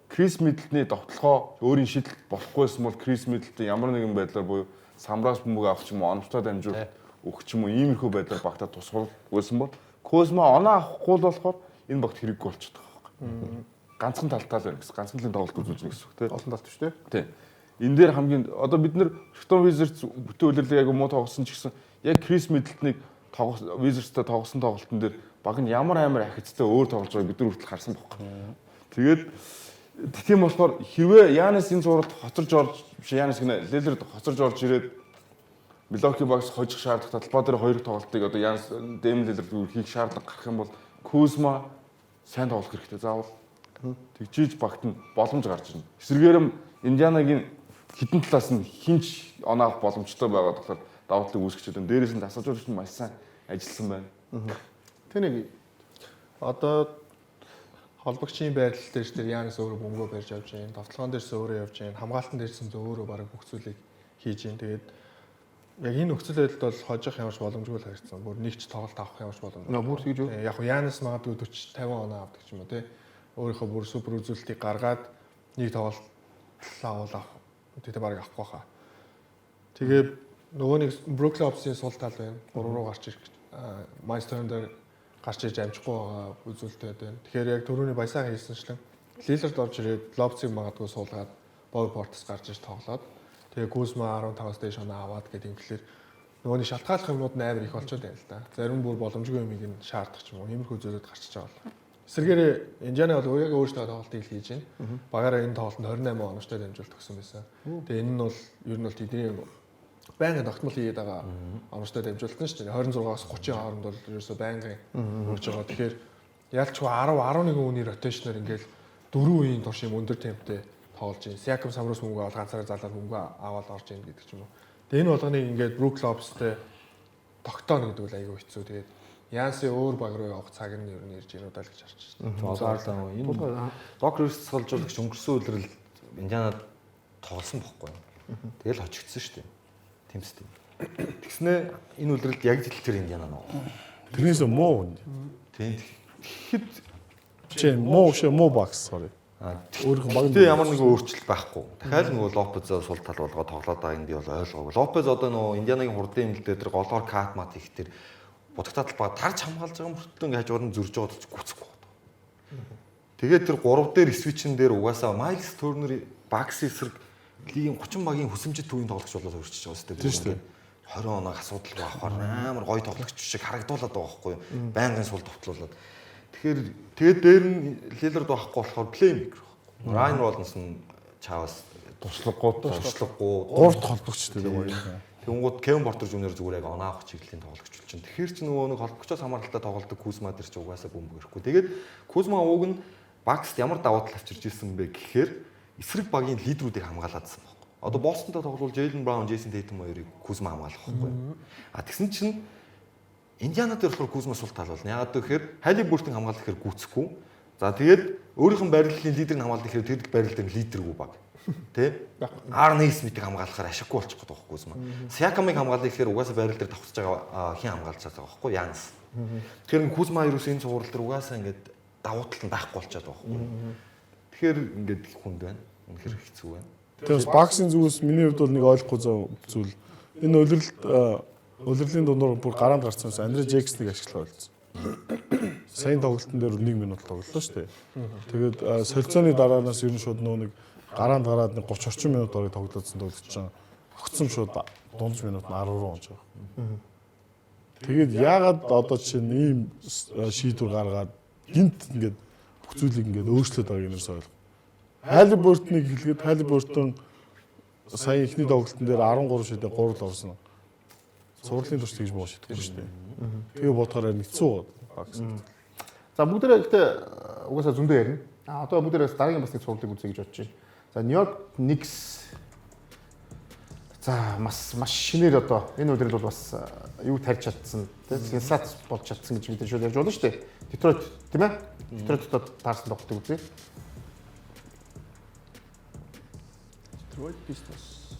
Крис Миддлтны довтлохоо өөрийн шийдэл болохгүйсэн бол Крис Миддлтон ямар нэгэн байдлаар буюу самраас бөмбөг авах ч юм уу, оновчтой дамжуулах өгч юм уу, иймэрхүү байдлаар багтаа тусгал байсан бол Кузма оноо авахгүй л болохоор энэ багт хэрэггүй болчиход байгаа байхгүй. Ганцхан талтаа л байна гэсэн. Ганцхан талын тоглолт үзүүлж байгаа гэсэн үг тийм. Олон талт шүү дээ. Тийм. Энэ дээр хамгийн одоо бид нэр Washington Wizards бүтэн үлрэлийг айгу муу тоглосон ч гэсэн яг Крис Миддлтоныг Wizards-тай тоглосон тоглолтын дээр баг нь ямар амар ахицтай өөр тоглож байгааг бид нар хүртэл харсан байхгүй. Тэгээд тийм болохоор хэрвээ Янис энэ зурагт хоцорж орж биш Янис гинэ Лилерд хоцорж орж ирээд Милоки багс хожих шаардлага талбай дээр хоёр тоглолтыг одоо Янис Дэм Лилерд хийх шаардлага гарах юм бол Кузма сайн тоглох хэрэгтэй заавал. Тэгжиж багт нь боломж гарч ирнэ. Эсвэргээр нь Индианагийн хитэн талаас нь хинч оноо авах боломжтой байгаа болохоор давуу талыг үүсгэж байгаа. Дээрээс нь дасгалжуулагч нь маш сайн ажилласан байна. Тэнийг одоо холбогчийн байрлал дээр ч тэр Янис өөрөө бөмбөгөө барьж авч байна. Довтлогоон дээрс өөрөө явж байна. Хамгаалтан дээрсэн зөв өөрөө бараг бүх зүйлийг хийж байна. Тэгээд яг энэ нөхцөл байдалд бол хожих ямарч боломжгүй л харагдсан. Бүр нэг ч тоглолт авах ямарч боломжгүй. Нөө бүр тэгж юу? Яг хуу Янис магадгүй 40 50 оноо авдаг ч юм уу тий. Өөрийнхөө бүр супер үзүүлэлтийг гаргаад нэг тоглолт авах. Тэгтээ баг авахгүй хаа. Тэгээ нөгөө нэг Brooklyn Ops-ийн сул тал байна. 3 руу гарч ирэх. Майстер дээр гарч ирж амжихгүй байгаа үзүүлэлттэй байна. Тэгэхээр яг түрүүний баясаа хийсэнчлэн Lillard орж ирээд Lopez-ийг магадгүй суулгаад Bobby Portis гарч ирж тоглоод тэгээ Kuzma 15-аас дээш оноо аваад гэдэг юм хэлээр нөгөөний шалтгааллах юмнууд нь амар их болчиход байна л да. Зарим бүр боломжгүй юмыг нь шаардах ч юм уу. Иймэрхүү зүйлүүд гарчиж байгаа бол. Эсвэргээр Индиана бол яг өөрсдөө тоглолтыг хийж байна. Багаараа энэ тоглолтод 28 оноочтой дамжуулт өгсөн байсан. Тэгээ энэ нь бол ер нь бол тэдний байнгын тогтмол хийгээд байгаа оноочтой дамжуулт нь шүү дээ. 26-аас 30-ийн хооронд бол ерөөсөө байнгын үрж байгаа. Тэгэхээр ялчгүй 10 11 үний ротейшнаар ингээл 4 үеийн турш юм өндөр темптэй тоглож байна. Siakam самрус мөнгө аваад ганцаараа залаад мөнгө аваад орж ийн гэдэг ч юм уу. Тэгээ энэ болгоныг ингээд Brook Lopez-тэй тогтооно гэдэг үл аягүй хэцүү. Тэгээд Янси өөр баг руу явах цаг нь ер нь ирж ирүүдаа л гэж харж Зарлаа энэ Doc Rivers цолжуулагч өнгөрсөн үеэр Индианад тоглосон бохгүй. Тэгэл хожигдсон шүү дээ. Тимстэй. Тэгснэ энэ үлрэлд яг зэлтэр Индиана нөө. Тэрнээс муу. Тийм. Тэгэхэд чи муу багс sorry. Өөрийнхөө баг Тэгээ ямар нэгэн өөрчлөлт байхгүй. Дахиад нөгөө Лопез сул тал болгоод тоглоод байгааг би бол ойлгоогүй. Лопез одоо нөгөө Индианагийн хурдын хэмнэлт дээр голоор кат мат их тэр будагтаад баг тарж хамгаалж байгаа мөртлөө ингээ хажуугаар нь зөрж байгаа ч гүцэхгүй байна. Тэгээд тэр 3 дээр свичэн дээр угаасаа Miles Turner Bucks эсрэг лигийн 30 багийн хөсөмжид төвийн тоглогч болоод өөрчилж байгаа сте. Тийм шүү дээ. 20 оноо асуудалгүй авахаар амар гоё тоглогч шиг харагдуулаад байгаа байхгүй юу? Байнгын сул товтлуулаад. Тэгэхээр тэгээд дээр нь Lillard байхгүй болохоор playmaker байхгүй. Ryan Rollins нь чаавас туршлагагүй 3 холбогчтой байгаа. Тэнгууд Kevin Porter Jr зүгээр яг оноо авах чиглэлийн тоглогч бол чинь. Тэгэхээр чи нөгөө нэг холбогчоос хамааралтай тоглодог Kuzma дээр ч угаасаа бөмбөгөхгүй. Тэгээд Kuzma ууг нь Bucks ямар давуу тал авчирж ирсэн бэ гэхээр эсрэг багийн лидерүүдийг хамгаалаадсан байхгүй. Одоо Boston-тай тоглол Jaylen Brown, Jason Tatum хоёрыг Kuzma хамгаалах байхгүй. А тэгсэн чинь Индиана дээр болохоор Kuzma сул тал болно. Яагаад гэхээр Halliburton хамгаалах гэхээр гүцэхгүй. За тэгээд өөрийнх нь бариллын лидерийг хамгаалах гэхээр тэр барил дээр лидергүй баг. Тэ? Арней Смитийг хамгаалахаар ашиггүй болчих гээд байгаа Kuzma. Siakam-ыг хамгаалах гэхээр угаасаа барил дээр давхцаж байгаа хин хамгаалж байгаа байхгүй Янс. Тэгэхээр Kuzma ерөөс энэ цуврал дээр угаасаа ингээд давуу тал нь байхгүй болчиход байгаа байхгүй. Тэгэхээр ингээд хүнд байна. Үнэхээр хэцүү байна. Тэгээс боксинг зүгээс миний хувьд бол нэг ойлгохгүй зүйл. Энэ улирлын дундуур бүр гараанд гарсан юмсан Андре Джексныг ашиглах болсон. Сайн тоглолтын дээр 1 минут тоглолоо шүү дээ. Тэгээд солилцооны дараанаас ер нь шууд нөө нэг гараанд гараад нэг 30 орчим минут орыг тоглоодсон тоглолт чинь огцом шууд дундаж минут нь 10 руу онж байгаа. Тэгээд яагаад одоо чинь ийм шийдвэр гаргаад гинт ингээд бүх зүйлийг ингээд өөрчлөөд байгааг юмс ойлгоо. Halliburton-ыг хэлгээд Halliburton сая ихний тоглолтын дээр 13 шидэ 3 л орсон. Сурлын турш тэгж боо шитгэв шүү дээ. Тэгээ бодохоор хэцүү байна. За бүгдээ гэхдээ угаасаа зөндөө ярина. Одоо бүгдээс дараагийн бас нэг сурлыг үзье гэж бодож байна. За Нью-Йорк Никс за маш шинээр одоо энэ үеэрл бол бас юу тарьж чадсан тийм сенсац болж чадсан гэж бид шууд ярьж болно шүү дээ. Детройт тийм ээ? Детройт таарсан тоглолтыг үзье. Detroit Pistons.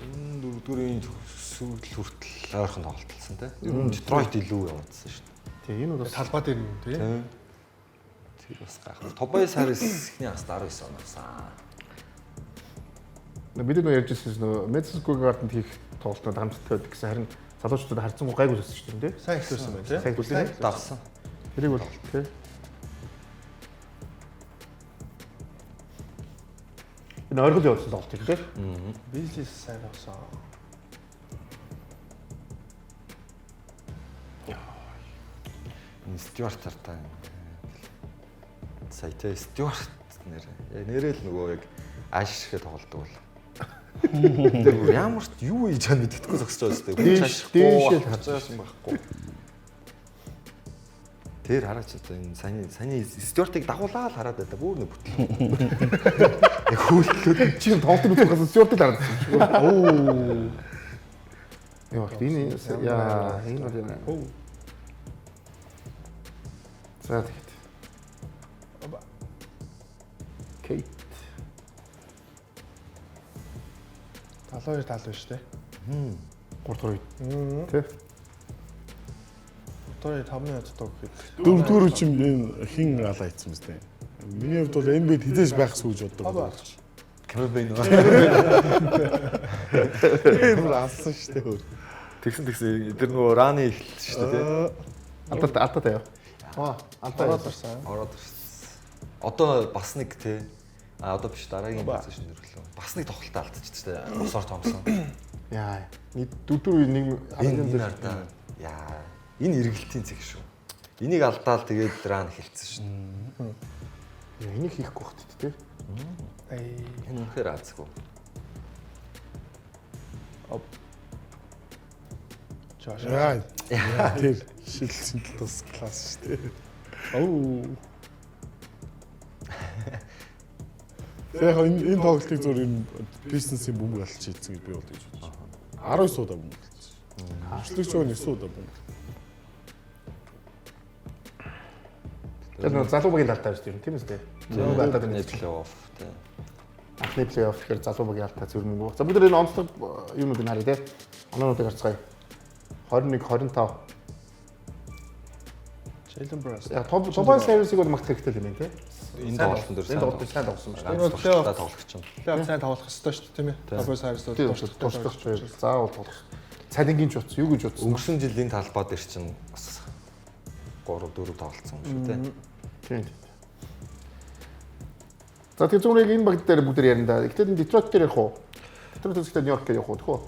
Энэ дөрөвдүгээр сүүлд хүртэл ойрхон тоглолтсон тийм. Ер нь Detroit илүү явагдсан шүү дээ. Тийм энэ бол Талбай дээр нь тийм. Тэр бас гайхав. Tobias Harris ихний хаст 19 оноорсан. бид нөө ярьж ирсэн нөө Madison Square Garden хийх тоглолтод хамттай байдаг гэсэн харин залуучуудад харьцангуй гайгүй байсан шүү дээ. Сайн ихлүүлсэн байна тийм. Сайн хүлээн Давсан. тэрийг бол тийм. Энэ оргил явуулсан тоглолт тийм. Бизнес сайн болсон. Энэ Stewart тартаа. Саятай Stewart нэрээ л нөгөө яг аашигшгэ тоглолдог бол. Тэр бүр ямар ч юу хийж байгаа мэддэхгүй зогсож байгаа шүү дээ. Хүн ашихгүй хацаас юм байхгүй. Тэр хараач одоо энэ саяны Stewart-ыг дагуулаа л хараад байдаг. Бүр нэг бүтэл. Яг хөлтлөөд Чи тоглолтын үзүүлсэн Stewart-ыг хараад байсан шүү. Оо. Яа, энэ бол яа. За тэгэхэд. Кейт. 72 тал байна шүү дээ. 3 дугаар үед. Тэ? Одоо 5-ны оддог гэхэд 4-р үчим энэ хин алаа ийцсэн мэт. Миний хувьд бол NBA хизээж байх сүүж боддог. Кэмбейн үү? Тэр алсан шүү дээ. Тэгсэн эдгээр нөгөө раны эхэлсэн шүү дээ. Алдаа таяа. Алдаа орсон. Ороод ирсэн. Одоо бас нэг те. Одоо биш дараагийн позишн нэрлээ. Бас нэг тоглолтоо алдчихсан шүү дээ. Усаар томсон. Яа. Нэг 4 үед нэг Энэ ардаа. Яа. Энэ эргэлтийн цэг шүү. Энийг алдаал тэгээд ран эхэлсэн шүү. энийг хийхгүй багт тэ. Энэ үнэхээр азгүй. Яа. Тэр шилсэн тус класс шүү дээ. Оо. Яг энэ тоглолтыг зөв энэ бизнесийн бөмбөг алж хийцэн гэж би бол гэж бодож байна. 19 удаа бөмбөг алж. Ашлыг ч 9 удаа бөмбөг. Тэр нэг залуу багийн алдаа шүү дээ. Тийм үстэй. Залуу багийн алдаа нэг плей-офф тий. Ахны плей-офф гэхээр залуу багийн алдаа зүрмэнгөө. За бид нар энэ онцлог юмнуудыг харъя те. Оноонуудыг харцгаая. 21 25. Jalen Brunson. Яг Tobias Harris-ыг бол магтах хэрэгтэй юм те. Энэ тоглолтын дээр энэ тоглолтыг сайн тоглосон шүү дээ. Энэ плей-офф тоглох чинь. плей-офф сайн тоглох хэрэгтэй шүү дээ тийм ээ. Tobias Harris бол Туршлах байж. Заавал тоглох. Цалингийн ч утсан, юу гэж утсан. Өнгөрсөн жилийн талбай дээр чинь бас 3 4 тоглолцсон юм шүү дээ. Тийм. За тэр зүгээр энэ баг дээр бүгд ярина да. Гэхдээ энэ Детройт дээр явах уу? Детройт үстэй Нью-Йорк явах уу тэхүү?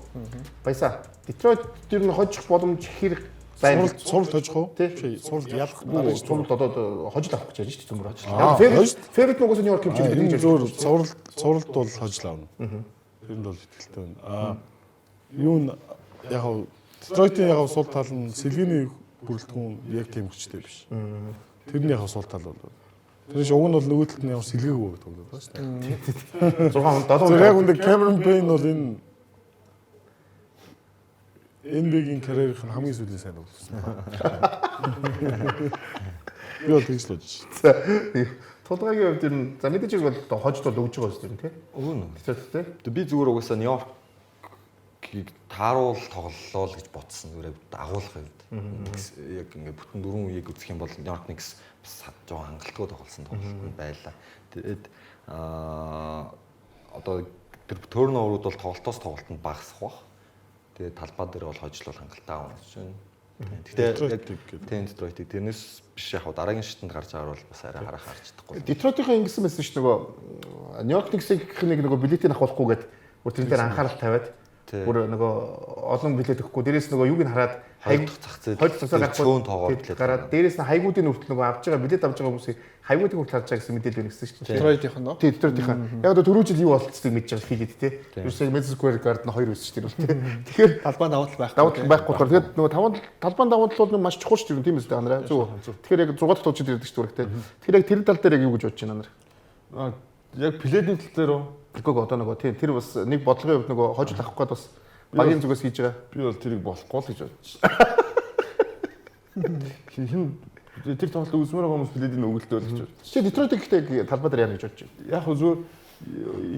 Баясаа. Детройт дээр нь хожих боломж хэрэг байна. Суралт хожих уу? Тий. Суралт ялах Суралт одоо хожил авах гэж байна шүү дээ цөмөр хожил. Яг фэврит нугас Нью-Йорк юм чинь энэ зөөр суралт бол хожил авна. Тэр нь бол ихтэй байна. Юу н яг Детройтын яг сул тал нь сэлгээний бүрэлдэхүүн яг тийм хүчтэй биш. Тэрний яг сул тал бол. Тэрний уг нь бол нөгөө талд нь яг сэлгээгүй гэдэг юм байна шүү дээ. 6 7 Тэр яг үндэ Cameron Payne бол энэ NBA-гийн карьерийнх нь хамгийн сүүлийн сайн тоглосон. Би бол тэгж л бодож байна. Тулгаагийн хувьд энэ за мэдээж бол одоо хожид бол өгж байгаа шүү дээ тий. Өгнө. Тий. Би зүгээр угаасаа Нью-Йоркийг тааруул тоглолоо л гэж бодсон. Зүгээр агуулгах үед. Яг ингээд бүтэн дөрвөн үеийг үзэх юм бол Нью-Йорк Никс жоо хангалтгүй тоглосон тоглолт байлаа. Тэгээд одоо тэр turnover-ууд бол тоглолтоос тоглолтод багасах бах. Тэгээд талбай дээр бол хожил бол хангалттай авах гэж байна. Гэхдээ яг тийм Детройт тэрнээс биш яг дараагийн шатанд гарч байгаа бол бас арай харах харж чадахгүй. Детройтын ингэсэн байсан шүү нөгөө Нью-Йорк Никсийг нөгөө билетийг авахгүйгээд бүр тэр дээр анхаарал тавиад бүр нөгөө олон билет өгөхгүй дээрээс нөгөө юуг нь хараад хайгдах зах зээл гарахгүй тоогоод гараад дээрээс нь хайгуудын хүртэл нөгөө авч байгаа билет авч байгаа хүмүүсийг хайгуудын хүртэл харж байгаа гэсэн мэдээлэл өгсөн шүү дээ. Detroit-ийн нөө. Тийм Detroit-ийн. Яг одоо түрүү жил юу болцсыг мэдж байгаа хэлээд тий. Ерөөсөө Madison Square Garden 2 байсан шүү дээ тий. Тэгэхээр талбайн давуу тал байхгүй. давуу тал байхгүй болохоор тэгээд нөгөө талбайн давуу тал бол маш чухал шүү дээ тийм үстэй анараа. Зүг. Тэгэхээр яг 6 дахь туучид ирдэг шүү дээ. Тэгэхээр яг тэр тал дээр яг юу гэж бодож байна анараа? Яг плейдийн тал дээр үү? Тэгэхгүй одоо нөгөө тийм тэр бас нэг бодлогын хувьд нөгөө хожил авах гээд бас багийн зүгээс хийж байгаа. Би бол тэрийг болохгүй л гэж бодож байна. Хин тэр тоглолт үзмээр байгаа хүмүүс плейдийн өгөлтөө л гэж бодож. Чи Детройтыг ихтэй талбай дээр яана гэж бодож байна. Яг зүгээр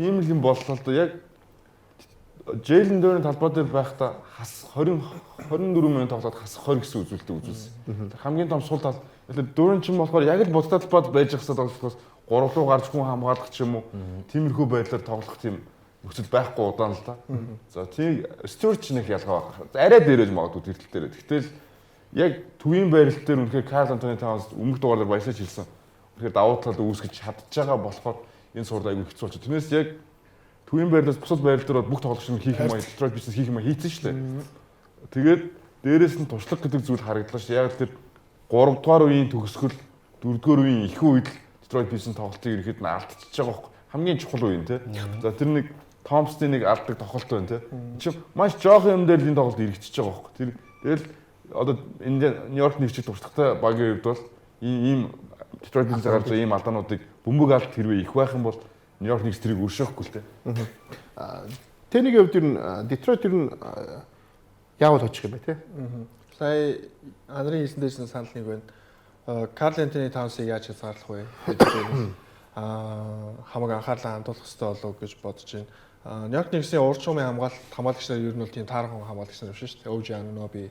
ийм л юм боллоо л яг Jalen Duren талбай дээр байхдаа хас 24 минут тоглоод хасах 20 гэсэн үзүүлэлтийг үзүүлсэн. Хамгийн том сул тал Duren ч юм болохоор яг л бодтой талбайд байж байгаа болохоос 3 руу гарч хүн хамгаалах ч юм уу тиймэрхүү байдлаар тоглох тийм нөхцөл байхгүй удаан л та. За тийм Stewart ч нэг ялгаа байна. Арай дээрэж магадгүй тэр тал дээр. Гэтэл яг төвийн байрал дээр үнэхээр Карл Антони Таунс өмнөх дугаар дээр баясаж хэлсэн. Тэгэхээр давуу тал үүсгэж чадж байгаа болохоор энэ сурд аягүй хэцүү болчих. Тэрнээс яг төвийн байрлалаас бусад байрал дээр бүх тоглогч нь хийх юм аа, Detroit бизнес хийх юм аа хийцэн шүү дээ. Тэгээд дээрээс нь туршлага гэдэг зүйл харагдлаа шүү. Яг тэр 3 дугаар үеийн төгсгөл 4 дугаар үеийн их үед Detroit бизнес тоглолтыг ирэхэд нь алдчихж байгаа байхгүй. Хамгийн чухал үеийн тий. За тэр нэг Томпсны нэг алддаг тоглолт байна тий. Чи маш жоохон юм дээр л энэ тоглолт иргэжиж байгаа байхгүй. Тэр тэгэл одоо энэ Нью-Йорк нэгчиг туршлагатай багийн хувьд бол ийм Detroit бизнес гарч байгаа ийм алдаануудыг бөмбөг алт хэрвээ их байх юм бол Нью-Йорк Никс тэрийг өршөөхгүй л тий. Тэнийг хувьд ер нь Детройт ер нь яавал очих юм бэ тий? Сая Андрей хэлсэн дээрс санал нэг байна. Карл Антони Таунсыг яаж хязгаарлах вэ гэж байна. Хамаг анхаарлаа хандуулах хэрэгтэй болов гэж бодож байна. Нью-Йорк Никсийн урд шугамын хамгаалагч нар ер нь бол тийм таархан хамгаалагч нар биш шүү дээ. OG Anunoby,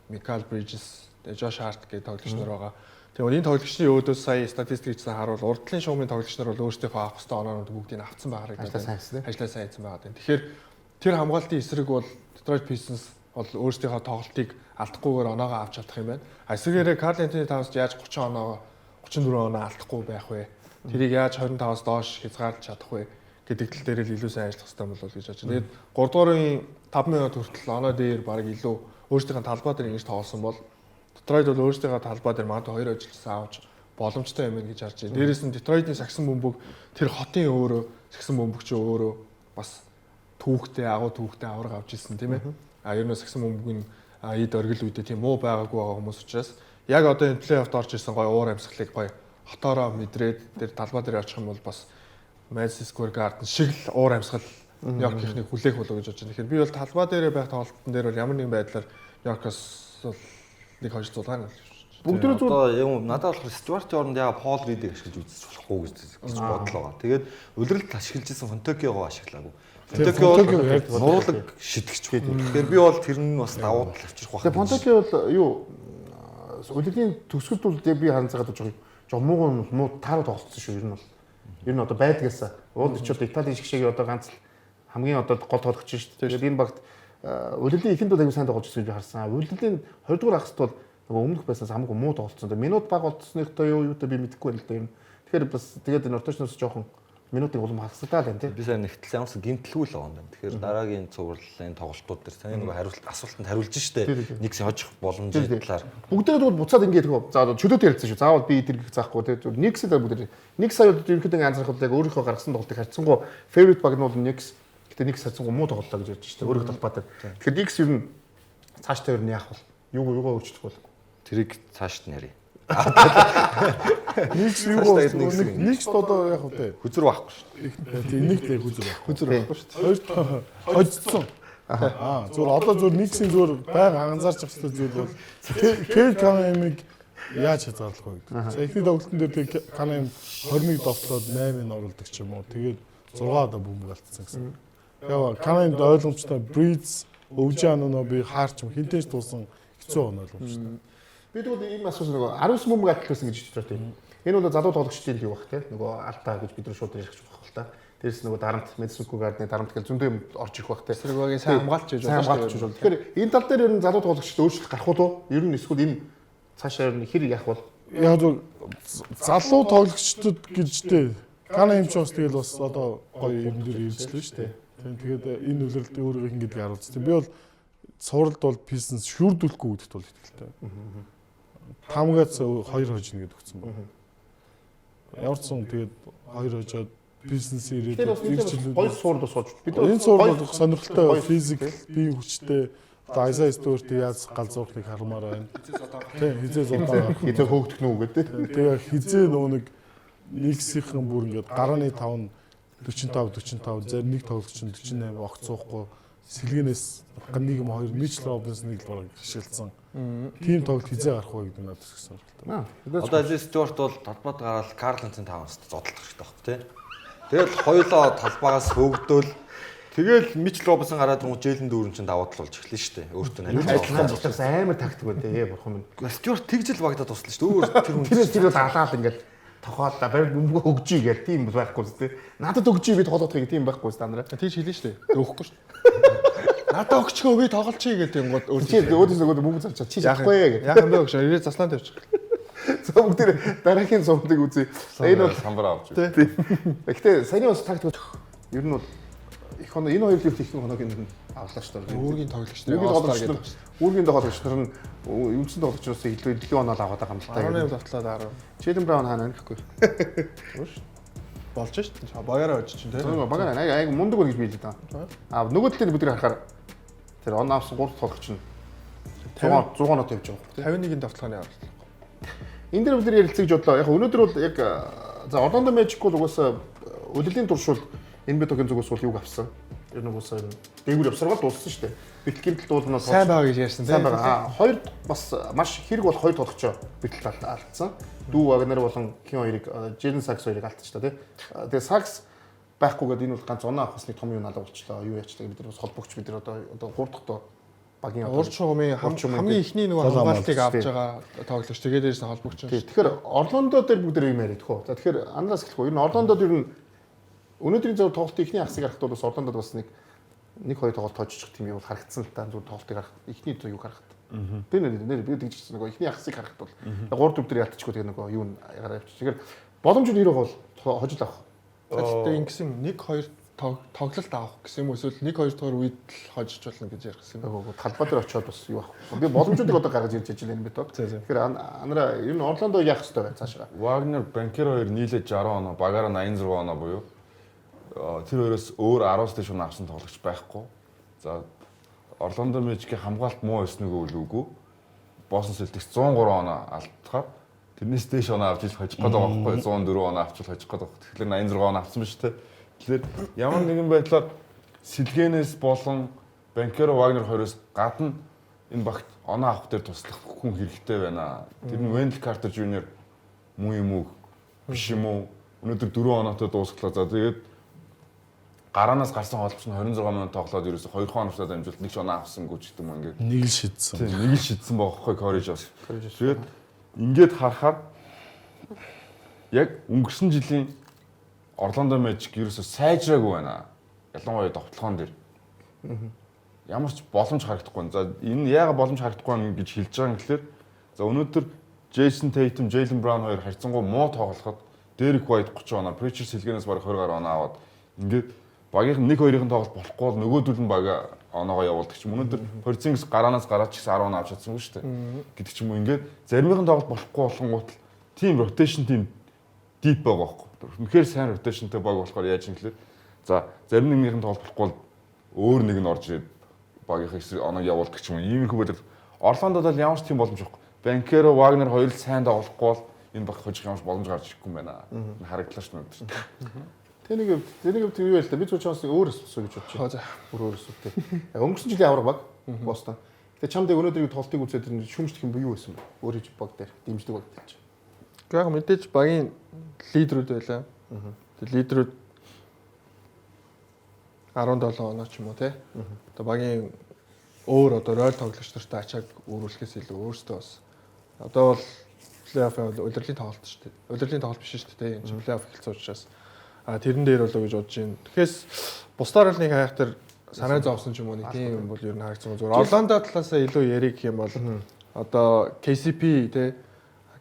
Michael Bridges, Josh Hart гэдэг тоглогч нар байгаа. Тэгэхээр энэ тоглогчны өөдөөс сая статистик хийсэн харуул урдлын шугамын тоглогч нар бол өөрсдийнхөө авах хэвээр оноонууд бүгдийг авцсан байгааг ажлаа сайн хийсэн байгаа. Тэгэхээр тэр хамгаалтын эсрэг бол Detroit Pistons бол өөрсдийнхөө тоглолтыг алдахгүйгээр оноогоо авч чадах юм байна. Эсвэргээрээ Karl Anthony Towns яаж 30 оноо 34 оноо алдахгүй байх вэ? Тэрийг яаж 25-аас доош хязгаарлаж чадах вэ гэдэг тал дээр л илүү сайн ажиллах хэрэгтэй болов гэж бодож байна. Тэгээд 3 дугаарын 5 минут хүртэл оноо дээр баг илүү өөрсдийнхөө талбай дээр ингэж тоглосон бол Detroit бол өөрсдийнхөө талбай дээр магадгүй 2 ажилтсан авч боломжтой юм гэж харж байна. Дээрээс нь Detroit-ийн сагсан бөмбөг тэр хотын өөрөө сагсан бөмбөг чи өөрөө бас түүхтэй агуу түүхтэй авраг авч ирсэн тийм ээ. Ер нь сагсан бөмбөг нь эд оргил үедээ тийм муу байгаагүй байгаа хүмүүс учраас яг одоо энэ плей-оффт орж ирсэн гоё уур амьсгалыг гоё хотоороо мэдрээд тэр талбай дээр очих юм бол бас Madison Square Garden шиг л уур амьсгал Нью-Йоркийнхнийг хүлээх болов гэж бодож байна. Тэгэхээр би бол талбай дээр байх тоглолтын дээр бол ямар нэгэн байдлаар Нью-Йоркоос бол нэг хожиж зулгаана. Бүгд одоо юм надад болохоор Стюарт Жорданд яа Пол Ридийг ашиглаж үзэж болохгүй гэж бодлоо. Тэгээд улиралд ашиглаж исэн Фонтекиогоо ашиглаагүй. Фонтекио нуурлаг шитгэж байна. Тэгэхээр би бол тэр нь бас давуу тал авчрах байх. Тэгээд Фонтекио бол юу улирлын төгсгөлд бол би харанцаагаад жоо муу тааруу тоглолцсон шүү. Ер нь одоо байдгаас ууд очиод Италийн шиг одоо ганц хамгийн одоо гол тоглогч шүү дээ. Тэгээд энэ багт улирлын ихэнд бол аягүй сайн тоглож байсан гэж би харсан. Улирлын 20 дугаар хагасд бол нөгөө өмнөх байснаас хамаагүй муу тоглолцсон. Минут бага болцсныхтой юутай би мэдэхгүй байна л да юм. Тэгэхээр бас тэгээд энэ орточноос жоохон минутын улам хагасдаа л байна тийм. Би сайн нэгтэл ямарс гинтлгүй л байгаа юм байна. Тэгэхээр дараагийн цувралын тоглолтууд дээр таны нөгөө асуултанд хариулж штэ. Нэгс хожих боломжийн талаар. Бүгдээ бол буцаад ингээд за чөлөөтэй хэлсэн шүү. Заавал би тэр их заахгүй тийм. Нэгсэл бүгд нэг сая удаа ерөнхийдөө анзаархад яг өөрийнхөө гаргасан тоглолтыг харьцангуй favorite баг нь бол Никс. Гэтэ Никс харьцангуй муу тоглолтоо гэж ярьж штэ. Өөрийнхөө талбай дээр. Тэгэхээр Никс ер нь цааштай ер нь яах вэ? Юугаа өөрчлөх вэ? Тэрийг цаашд нарийн. Никс юу Никс одоо яг үү Хүзэр байхгүй шүү дээ. тийм нэг л хүзэр байх. Хүзэр байхгүй шүү дээ. Хоёр хожсон. Зүгээр одоо зүгээр Никсийн зүгээр байнга анзаарч авах хэрэгтэй зүйл бол Кэл Канемиг яаж хязгаарлах вэ гэдэг. За эхний тоглолтын дээр тэг Канем 21 довтлоод 8-ыг оруулдаг ч юм уу. Тэгээд 6 удаа бөмбөг алдсан гэсэн. Яа Канемд ойлгомжтой Бриз, Өвжааноо би хаарч хинтэж туусан хэцүү оноо ойлгомжтой. Би тэгвэл ийм асуусан нөгөө 19 бөмбөг алдсан гэж хэлж байгаа тийм. Энэ бол залуу тоглогчдын юу бах тийм. Нөгөө алдаа гэж бид нар шууд ярьж болох л та. Дээрс нөгөө дарамт Madison Square Garden-ы дарамт гэл зөндөө юм орж ирэх бах тийм. Эсрэгвагийн сайн хамгаалч гэж байна шүү дээ. Тэгэхээр энэ тал дээр ер нь залуу тоглогчдод өөрчлөлт гарах уу? Ер нь эсвэл энэ цаашаа ер нь хэр яах вэ? Яг зөв залуу тоглогчдод гэжтэй. Кана юм ч бас тэгэл бас одоо гоё юм дээр иржлээ шүү дээ. Тэгээд энэ үлрэлт өөрийгөө хин гэдгийг харуулж тийм. Би бол цувралд бол Pistons шүрдүүлэхгүй гэдэгт бол итгэлтэй. 5-аас 2 хожно гэдэг өгсөн байна. Ямар ч сан тэгээд 2 хожоод бизнес ирээд ирчлүүд гоё суурд сууж. Бид энэ суурд бол сонирхолтой физик, бие хүчтэй одоо Isaiah Stewart яаж галзуурхныг хармаар байна. Тийм хизээ зодоо хизээ хөөгдөх нү гэдэг. Тэгээ хизээ нөгөө нэг Никсийнхэн бүр ингээд гарааны 5 45 зарим нэг тоглогч нь 48 огт суухгүй сэлгэнээс нэг юм хоёр Mitchell Robinson нэг л бараг хишгэлцэн. Тим тоглолт хизээ гарах вэ гэдэг надад их сонирхолтой. Одоо Alice Stewart бол талбайд гараад Karl Anthony Towns-д зодтолох хэрэгтэй байхгүй тий. Тэгэл хоёулаа талбайгаас хөөгдөөл тэгэл Mitchell Robinson гараад Jalen Duren чинь давуу тал болж эхэлнэ шүү дээ. Өөртөө ажиллаж амар тактик байна тий. Бурхан минь. Stewart тэгжэл багтаа туслана шүү дээ. Тэр хүн тэр алаад ингээд тохиолдоо барь бөмбөгөө өгчий гэх тийм байхгүй зү тий. Надад өгчий би тоглоодох тийм байхгүй стандараа. Тийч хэлнэ шүү дээ. Өгөхгүй шүү дээ. Надад өгчгөө би тоглолчий гэдэг юм гол өөдөөс нөгөө бөмбөг зарчаа чи яахгүй яах юм бэ гэж ирээ заслан тавьчих. Цог дээр дараагийн цогтыг үзье. Энэ бол самбар авч. Гэхдээ саяны бас тактик ер нь бол их хоног энэ хоёр ливт их хоног энэ авлаа шүү дээ. Үүргийн тоглогч нар үүргийн тоглогч нар нь юмсан тоглогчноос илүү дэлхийн оноо аваад байгаа юм л та. 18 давтлаад 10. Jalen Brown хаана гэхгүй. Болж шүү дээ. Багаараа очиж чинь тийм. Багаараа аяг мундаг гэж биелээ да. Нөгөө талын бид нар харахаар тэр он авсан 3 тоглогч нь 100 оноо тавьж байгаа. 51-ийн давталгааны авалт. Энэ дээр бид нар ярилцгийг бодлоо. Яг өнөөдөр бол яг за Orlando Magic бол угаасаа улирлын туршуул энэ бит токен зүгээс бол юг авсан. Тэр нэг уусаа дээгүүр явсаргал дууссан шүү дээ. Битлэгийн дуулнаас сайн байгаа гэж ярьсан тийм. Сайн байгаа. Хоёр бас маш хэрэг бол хоёр тоглогчоо битэл алдсан. Дүү Вагнер болон Кин хоёрыг Jalen Sachs хоёрыг алдчихлаа тийм. Тэгээ Sachs байхгүйгээд энэ бол ганц оноо авах нэг том юм алга болчлоо. Юу яачлаа бид нар бас холбогч бид нар одоо 3 дахь доо багийн Урд шугамын хамгийн ихний нөгөө хамгаалтыг авч байгаа тоглогч тэгээд дээрээс нь холбогч. Тэгэхээр Орлондо дээр бүгд юм яриад хөө. За тэгэхээр анараас эхлэхгүй. Ер нь Орлондод ер нь өнөөдрийн зөв тоглолтын ихний ахсыг харахад бол бас Орлондод бас нэг хоёр тоглолт тоожчих тийм юм бол харагдсан л та зөв тоглолтыг харах ихний зөв юу харахад. Тэр нэр би тэгж хэлсэн нөгөө ихний ахсыг харахад бол 3 4 дээр ялтчихгүй тэгээ нөгөө юу гараа явчих. Тэгэхээр боломжууд ирэх бол хожил авах. Тэгээд ингэсэн 1-2 тоглолт авах гэсэн юм эсвэл 1-2 дахь үед л хожиж болно гэж ярьсан юм. Талбай дээр очиод бас юу авах. Би боломжуудыг одоо гаргаж ирж байгаа юм бэ тоо. Тэгэхээр анараа ер нь Орлондо яах хэрэгтэй бай цаашаа. Вагнер, Банкер хоёр нийлээд 60 оноо, Багаараа 86 оноо буюу тэр хоёроос өөр 10-аас дээш оноо авсан тоглогч байхгүй. За Орлондо Мэжикийн хамгаалт муу байсныг өлөөгүй. Босон Селтикс 103 оноо алдчихаар тэрнээс дээш оноо авч иж хожих гээд байгаа байхгүй 104 оноо авч хожих гээд байгаа. Тэгэхээр 86 оноо авсан биз дээ. Тэгэхээр ямар нэгэн байдлаар Сэлгэнээс болон Банкер, Вагнер хоёроос гадна энэ багт оноо авах дээр туслах хүн хэрэгтэй байна. Тэр нь Вендел Картер Жуниор муу юм уу биш юм уу? Өнөөдөр 4 оноотой дуусглаа. За тэгээд гараанаас гарсан холбогч нь 26 минут тоглоод ерөөсө 2 хоногтой дамжуулт нэг ч оноо авсангүй ч гэдэг юм ингээд нэг л шидсэн. Тийм нэг л шидсэн бохоггүй Корижос. Тэгээд ингээд харахаар яг өнгөрсөн жилийн Орлондо Мэжик ерөөсө сайжраагүй байна. Ялангуяа товтлогоон дээр. Ямар ч боломж харагдахгүй. За энэ яагаад боломж харагдахгүй юм гэж хэлж байгаа юм гэхэлэр за өнөөдөр Джейсон Тейтем, Джейлен Браун хоёр харьцангуй муу тоглоход Дерек Вайт 30 оноо, Причер Сэлгэнээс бараг 20 гаруй оноо аваад ингээд багийнх нь 1-2-ын тоглолт болохгүй бол нөгөөдөл нь бага оноогоо явуулдаг ч юм. Өнөөдөр Порцингс гараанаас гараад ч гэсэн 10 оноо авч чадсангүй шүү дээ. Гэдэг ч юм уу ингээд заримын тоглолт болохгүй болгонгууд тим ротейшн тим дип байгаа байхгүй. Үнэхээр сайн ротейшнтэй баг болохоор яаж юм хэлээ. За зарим нэгнийхэн тоглолт болохгүй бол өөр нэг нь орж ирээд багийнхаа эсрэг оноог явуулдаг ч юм уу. Иймэрхүү байдлаар Орлондод бол ямар ч тийм боломж байхгүй. Банкеро, Вагнер хоёр л сайн тоглохгүй бол энэ баг хожих ямар ч боломж гарч ирэхгүй юм байна. Харагдлаа шүү дээ. Тэнийг юу байл та би ч чамс өөр өссөн гэж бодчих. За. Өөр өсвөлтэй. Өнгөрсөн жилийн авраг баг Бостон. Тэгээ чамд өнөөдрийн тоглолтыг үзээд шүмжлэх юм юу байсан бэ? Өөр хий баг дээр дэмждэг баг гэж. Яг мэдээж багийн лидерүүд байлаа. Тэгээ лидерүүд 17 оноо ч юм уу те. Одоо багийн өөр одоо роль тоглогч нартай ачааг өөрүүлэхээс илүү өөрсдөө бас одоо бол плей-офф удирдлагын тоглолт шүү дээ. Удирдлагын тоглолт биш шүү дээ. Энэ чинь плей-офф эхэлсэн учраас тэрэн дээр болоо гэж бодож байна. Тэгэхээр бусдаар л нэг хаях тэр санаа зовсон ч юм уу нэг тийм юм бол ер нь харагдсан зүгээр. Орландо талаасаа илүү ярих юм бол одоо KCP те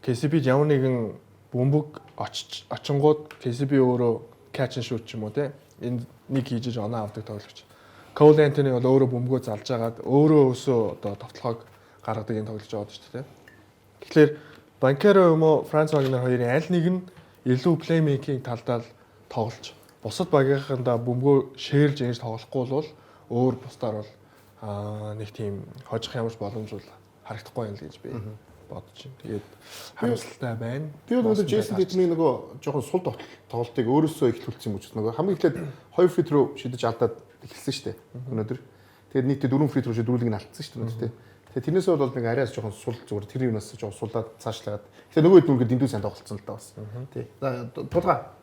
KCP ямар нэгэн бөмбөг очингууд KCP өөрөө catch and shoot ч юм уу те энэ нэг хийж оноо авдаг тоглогч. Cole Anthony бол өөрөө бөмбөгөө залж агаад өөрөө өсөө одоо товтлогоог гаргадаг энэ тоглож байгаа шүү дээ. Тэгэхээр Банкеро юм уу Франц Вагнер хоёрын аль нэг нь илүү плеймейкинг талдаа тоглож бусад багийнхандаа бөмбөгөө шеэрлж ингэж тоглохгүй бол өөр бусдаар бол нэг тийм хожих ямар ч боломж бол харагдахгүй юм л гэж би бодож байна. Тэгээд харамсалтай байна. Би бол өнөөдөр Джейсон Тейтмийн нөгөө жоохон сул тоглолтыг өөрөөсөө эхлүүлсэн юм уу ч нөгөө хамгийн эхлээд 2 фри руу шидэж алдаад эхэлсэн шүү дээ. Өнөөдөр. Тэгээд нийтдээ 4 фри руу шидүүлгийг нь алдсан шүү дээ. Тэгээд тэрнээсээ бол нэг араас жоохон сул зүгээр тэр юунаас жоохон сулаад цаашлаад. Тэгээд нөгөө хэд үнэхээр дэндүү сайн тоглолцсон л та бас. Тий. За тулгаа.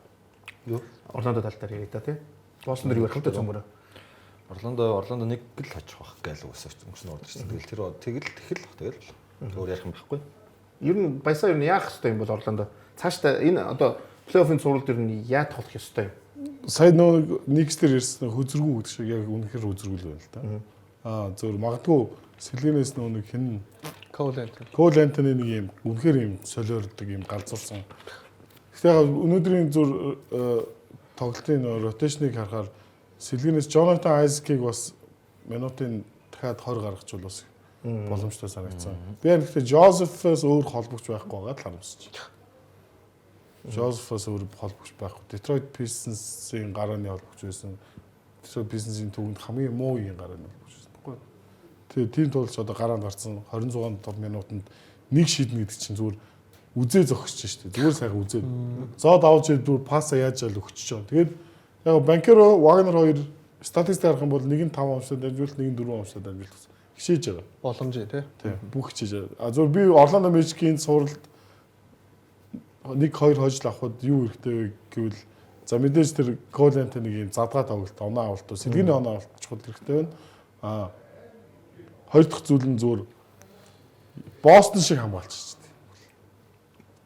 Юу? Орлондо тал дээр яриа та тий. Бостон дээр юу хамтаа цөмөрөө. Орлондо нэг л хожих байх гээл үгсэж өнгөрсөн ордорсон. Тэгэл тэгэл өөр ярих юм байхгүй. Ер нь баясаа ер нь яах ёстой юм бол Орлондо цаашдаа энэ одоо плей-оффын цуврал дээр нь яа тоглох ёстой юм? Сая нөгөө нэгслэр ирсэн хөзөргүү гэдэг шиг яг үнэхээр хөзөргүүл байл та. Зөвөр магадгүй Сэлгэнээс нөгөө нэг хэн Cole Anthony нэг юм үнэхээр юм солиордог юм галзуурсан. Тэгэхээр өнөөдрийн зур тоглолтын ротейшнийг харахаар Сэлгэнээс Jonathan Isaac-ыг бас минутын дахиад 20 гаргачихвал бас боломжтой санагдсан. Би гэхдээ Joseph-ээс өөр холбогч байхгүй байгаад л харамсаж байна. Joseph-ээс өөр холбогч байхгүй. Detroit Pistons-ийн гарааны холбогч байсан. Detroit Pistons-ийн төвөнд хамгийн муу юм гарааны холбогч байсан. Баггүй. Тэгээ тийм тулч одоо гараанд гарсан 26 минутанд нэг шиднэ гэдэг чинь зүгээр үзээ зогсож шүү дээ. Зүгээр сайхан үзээ. Зоод авч ирээд бүр пасса яаж ял өгчөж байгаа. Тэгээд яг Банкеро, Вагнер хоёр статистик харах юм бол нэг нь 5 онцтой дамжуулт, нэг нь 4 онцтой дамжуулт хичээж байгаа. Боломжтой тий. Тийм бүх хичээж байгаа. Зөв би Орландо Мэжикийн суралт 1-2 хожил авахд юу хэрэгтэй вэ гэвэл За мэдээж тэр Колент нэг юм задгаа тоглолт, оноо авалт, сэлгэний оноо авалт чухал хэрэгтэй байна. Хоёр дахь зүйл нь зүгээр Бостон шиг хамгаалч шүү дээ.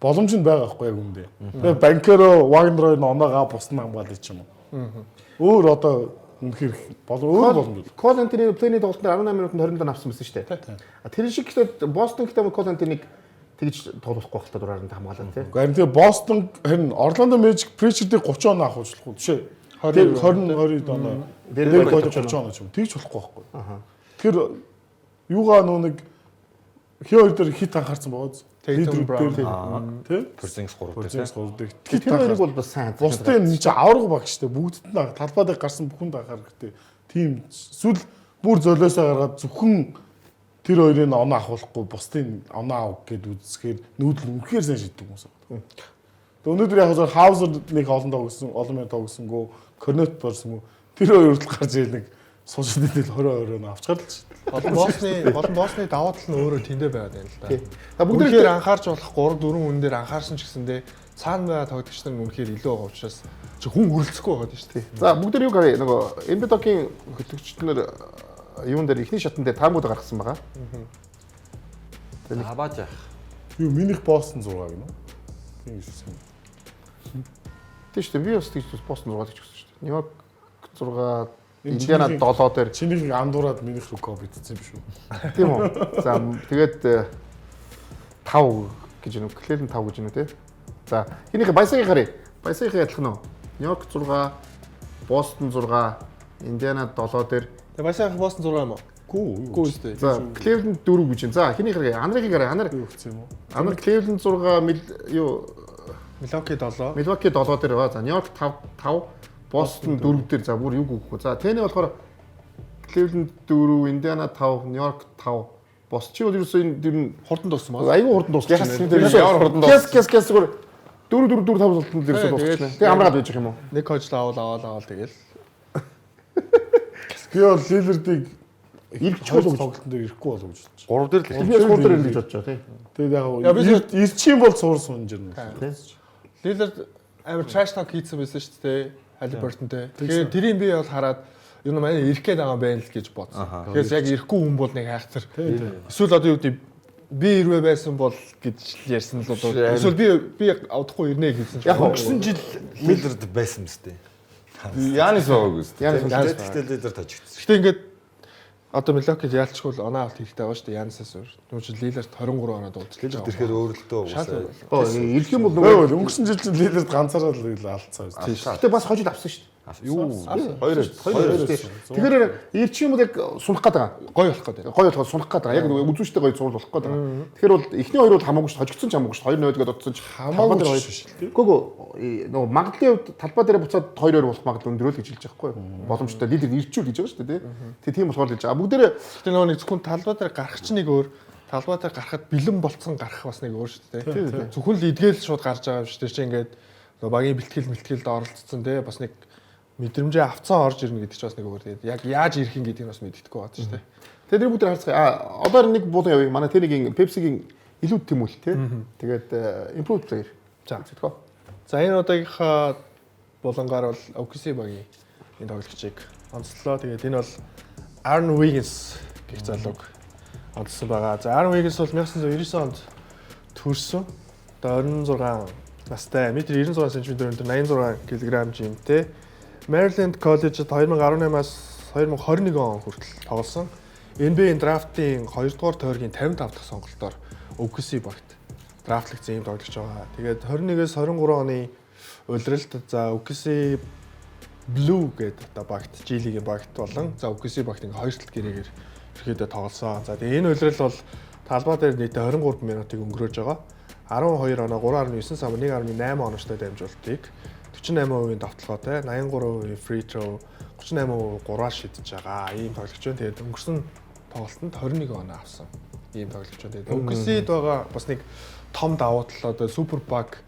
Боломж нь байгаа байхгүй яг үндэ. Тэгээ Банкеро, Вагнерой оноогаа бусна хамгаалж юм уу. Өөр одоо үнэхээр өөр боломж. Колентины плейний тоглолтод 18 минутанд 20 дан авсан байсан шүү дээ. Тэр шиг гэхдээ Бостон гэхдээ Колентиныг тэгж тоглохгүй байх та дураар нь хамгаалаад тий. Харин тэгээ Бостон харин Орландо Мэжик Причердийг 30 оноо авах болохгүй жишээ. 20 оноо. Дээр 30 оноо ч юм. Тэгж болохгүй байхгүй. Тэгэхээр юугаа нэг хий хоёр дээр хит анхаарсан байгаа зү. Tatum Brown тий. Porzingis 3 дээр. Тэр хоёрыг бол бас сайн. Бусдын нэг чи авраг баг штэ. Бүгдд нь талбайд гарсан бүхэнд анхаар гэдэг. Тийм эсвэл бүр золиосоо гаргаад зөвхөн тэр хоёрыг оноо авахгүй бусдын оноо ав гэд үзсгээр нүүдэл үнэхээр сайн шийддэг хүмүүс байна. Тэгээ өнөөдөр яг зөв Хаузер нэг олон тоглосон, олон минут тоглосонгүй, Корнет борсон. Тэр хоёр хүртэл гарч ийл нэг суушид идэл 20 авчгаар л чи. Олон боосны даваа тал нь өөрөө тэндээ байгаад байна л да. Бүгд анхаарч болох 3-4 хүн дээр анхаарсан ч гэсэндээ цаана байгаа тоглогч нар нь үнэхээр илүү байгаа учраас хүн хүрэлцэхгүй байгаа шүү дээ. За бүгд юу гарыг нөгөө Эмбидокийн хөтлөгчднөр юун дээр ихний шатн дээр таамууд гаргасан байгаа. Хабааж яах. Юу минийх Бостон 6 гэнэ. Тийм гэсэн. Тийм шүү дээ. Би бас тэгж Бостон 6 гэж хэлсэн шүү дээ. Нью-Йорк 6, Индиана 7 дээр чиний андуураад минийх рүү битсэн юм шүү. Тийм үү. За тэгээд 5 гэж нэг Клэлен 5 гэж нэг тий. За энийхээ Баясагийн харъя. Баясагийн адилхан уу? Нью-Йорк 6, Бостон 6, Индиана 7 дээр. Тэгээ Баясагийн Бостон 6 юм уу? Гүү үстэй. За Клэлен 4 гэж байна. За хэний харъя? Анарыг харъя. Анар Юу хэлсэн юм уу? Анар Клэлен 6 юу Milwaukee 7. Milwaukee 7 дээр байгаа. За Нью-Йорк 5 Бостон 4 дээр за бүр юу гүөх вэ? За тэний болохоор Cleveland 4, Indiana 5, New York 5. Бос чи бол ерөөсөө энэ Хурдан дууссан маа. айгүй хурдан дуусчихсан. Ямар хурдан дууссан. Кэс зүгээр 4 5 болтон дээрээс дуусчихсан. Тэгээ амраад байж юм уу? Нэг хожил аваад тэгэл. Би бол Лилердийг Ирэх чөл чөлөө тоглолтын дээр ирэхгүй болов гэж бодчих. 3 дээр л. би 3 дээр ингэж бодож байгаа тий. Тэгээд Яа, би яг ирчих юм бол суурсан юм жирнэ. Lillard амар trash talk хийсэн байсан шүү дээ. Halliburton-тэй. Тэгэхээр тэрийг би бол хараад юу нэг манай ирэх гээд байгаа юм байна л гэж бодсон. Тэгэхээр яг ирэхгүй хүн бол нэг хайхтар. Эсвэл одоо юу гэдэг би ирвэ байсан бол гэж ярьсан л одоо. Эсвэл би авдахгүй ирнэ гэсэн чинь. Яг өнгөрсөн жил Lillard байсан мэт. Янис байгаагүй шүү. Гэхдээ Lillard тажигдсан. Гэтэ ингээд одоо Milwaukee яалчгүй л оноо авалт хэрэгтэй байгаа шүү дээ. Янсаас өөр. Түүнч Lillard 23 оноо дуулчих. Lillard ирэхээр өөрөлтөө уусаа. Ирэх юм бол нөгөө Өнгөрсөн жил чинь Лилерд ганцаараа л алдсан. гэтээ бас хожид авсан шүү дээ. Юу? Хоёр. Тэгэхээр ирчих юм бол яг сунах гээд байгаа. Гой болох гэдэг. Гоё болоход сунах гээд байгаа. Яг нөгөө үзүүштэй гоё зур болох гээд байгаа. Тэгэхээр бол эхний хоёр бол хамаагүй шүү. Хожигдсон ч хамаагүй шүү. 2-0 гээд одсон ч Хамаагүй хоёр. Гүгөө нөгөө магадлалын хувьд талбай дээр буцаад 2-2 болох магадлал өндөр л гэж хэлж байгаа байхгүй. Боломжтой лидер ирчүүл гэж байгаа шүү дээ. Тэгээ тийм болохоор хэлж байгаа. Бүгдээрээ Гэтэ нөгөө нэг зөвхөн талбай дээр гарах чинь нэг өөр. Талбай дээр гарахад бэлэн болцсон гарах бас нэг өөр шүү дээ. Зөвхөн л эдгээл шууд гарч байгаа юм шүү дээ. Чи ингээд нөгөө багийн бэлтгэлд оролцсон те бас нэг мэдрэмжээ авцсан орж ирнэ гэдэг чинь бас нэг өөр. Тэгээд яг яаж ирэх юм гэдгийг бас мэддэхгүй байна шүү дээ. тэр бүгд харцгаа. Одоо нэг буулан явъя. Манай тэрийн Pepsi-гийн илүү тэмүүл те. Тэгээд improved player. За. Зөвхөн. За энэ удаагийнхаа булангаар бол OKC багийн энэ тоглогчийг онцлоо. Тэгээд энэ бол Aaron Wiggins гэх залууг онцлсан байгаа. За Aaron Wiggins бол 1999 онд төрсөн. Одоо 26 настай, 1.96 cm өндөр, 86 кг жимтэй. Maryland College-д 2018-аас 2021 он хүртэл тоглосон. NBA драфтын 2 дугаар тойргийн 55 дахь сонголтоор OKC багт драфтлагдсан юм тоглогч байгаа. Тэгээд 21-с 23 оны улиралд за OKC Blue гэдэг одоо багт G League-ийн багт болон за OKC багт ингээ хоёр талд гэрээгээр ерөөдөө тоглосон. За тэгээд энэ улирал бол талбай дээр нийтээ 23 минутыг өнгөрөөж байгаа. 12 оноо 3.9 сам 1.8 оноочтой дамжуултыг 48% давталгаатай 83% free throw 38% 3-аар шидэж байгаа. Ийм тоглогч байна. Тэгээд өнгөрсөн тоглолтод 21 оноо авсан. Ийм тоглогч байна. Тэгээд OKC-д байгаа бас нэг том давуу тал одоо супер баг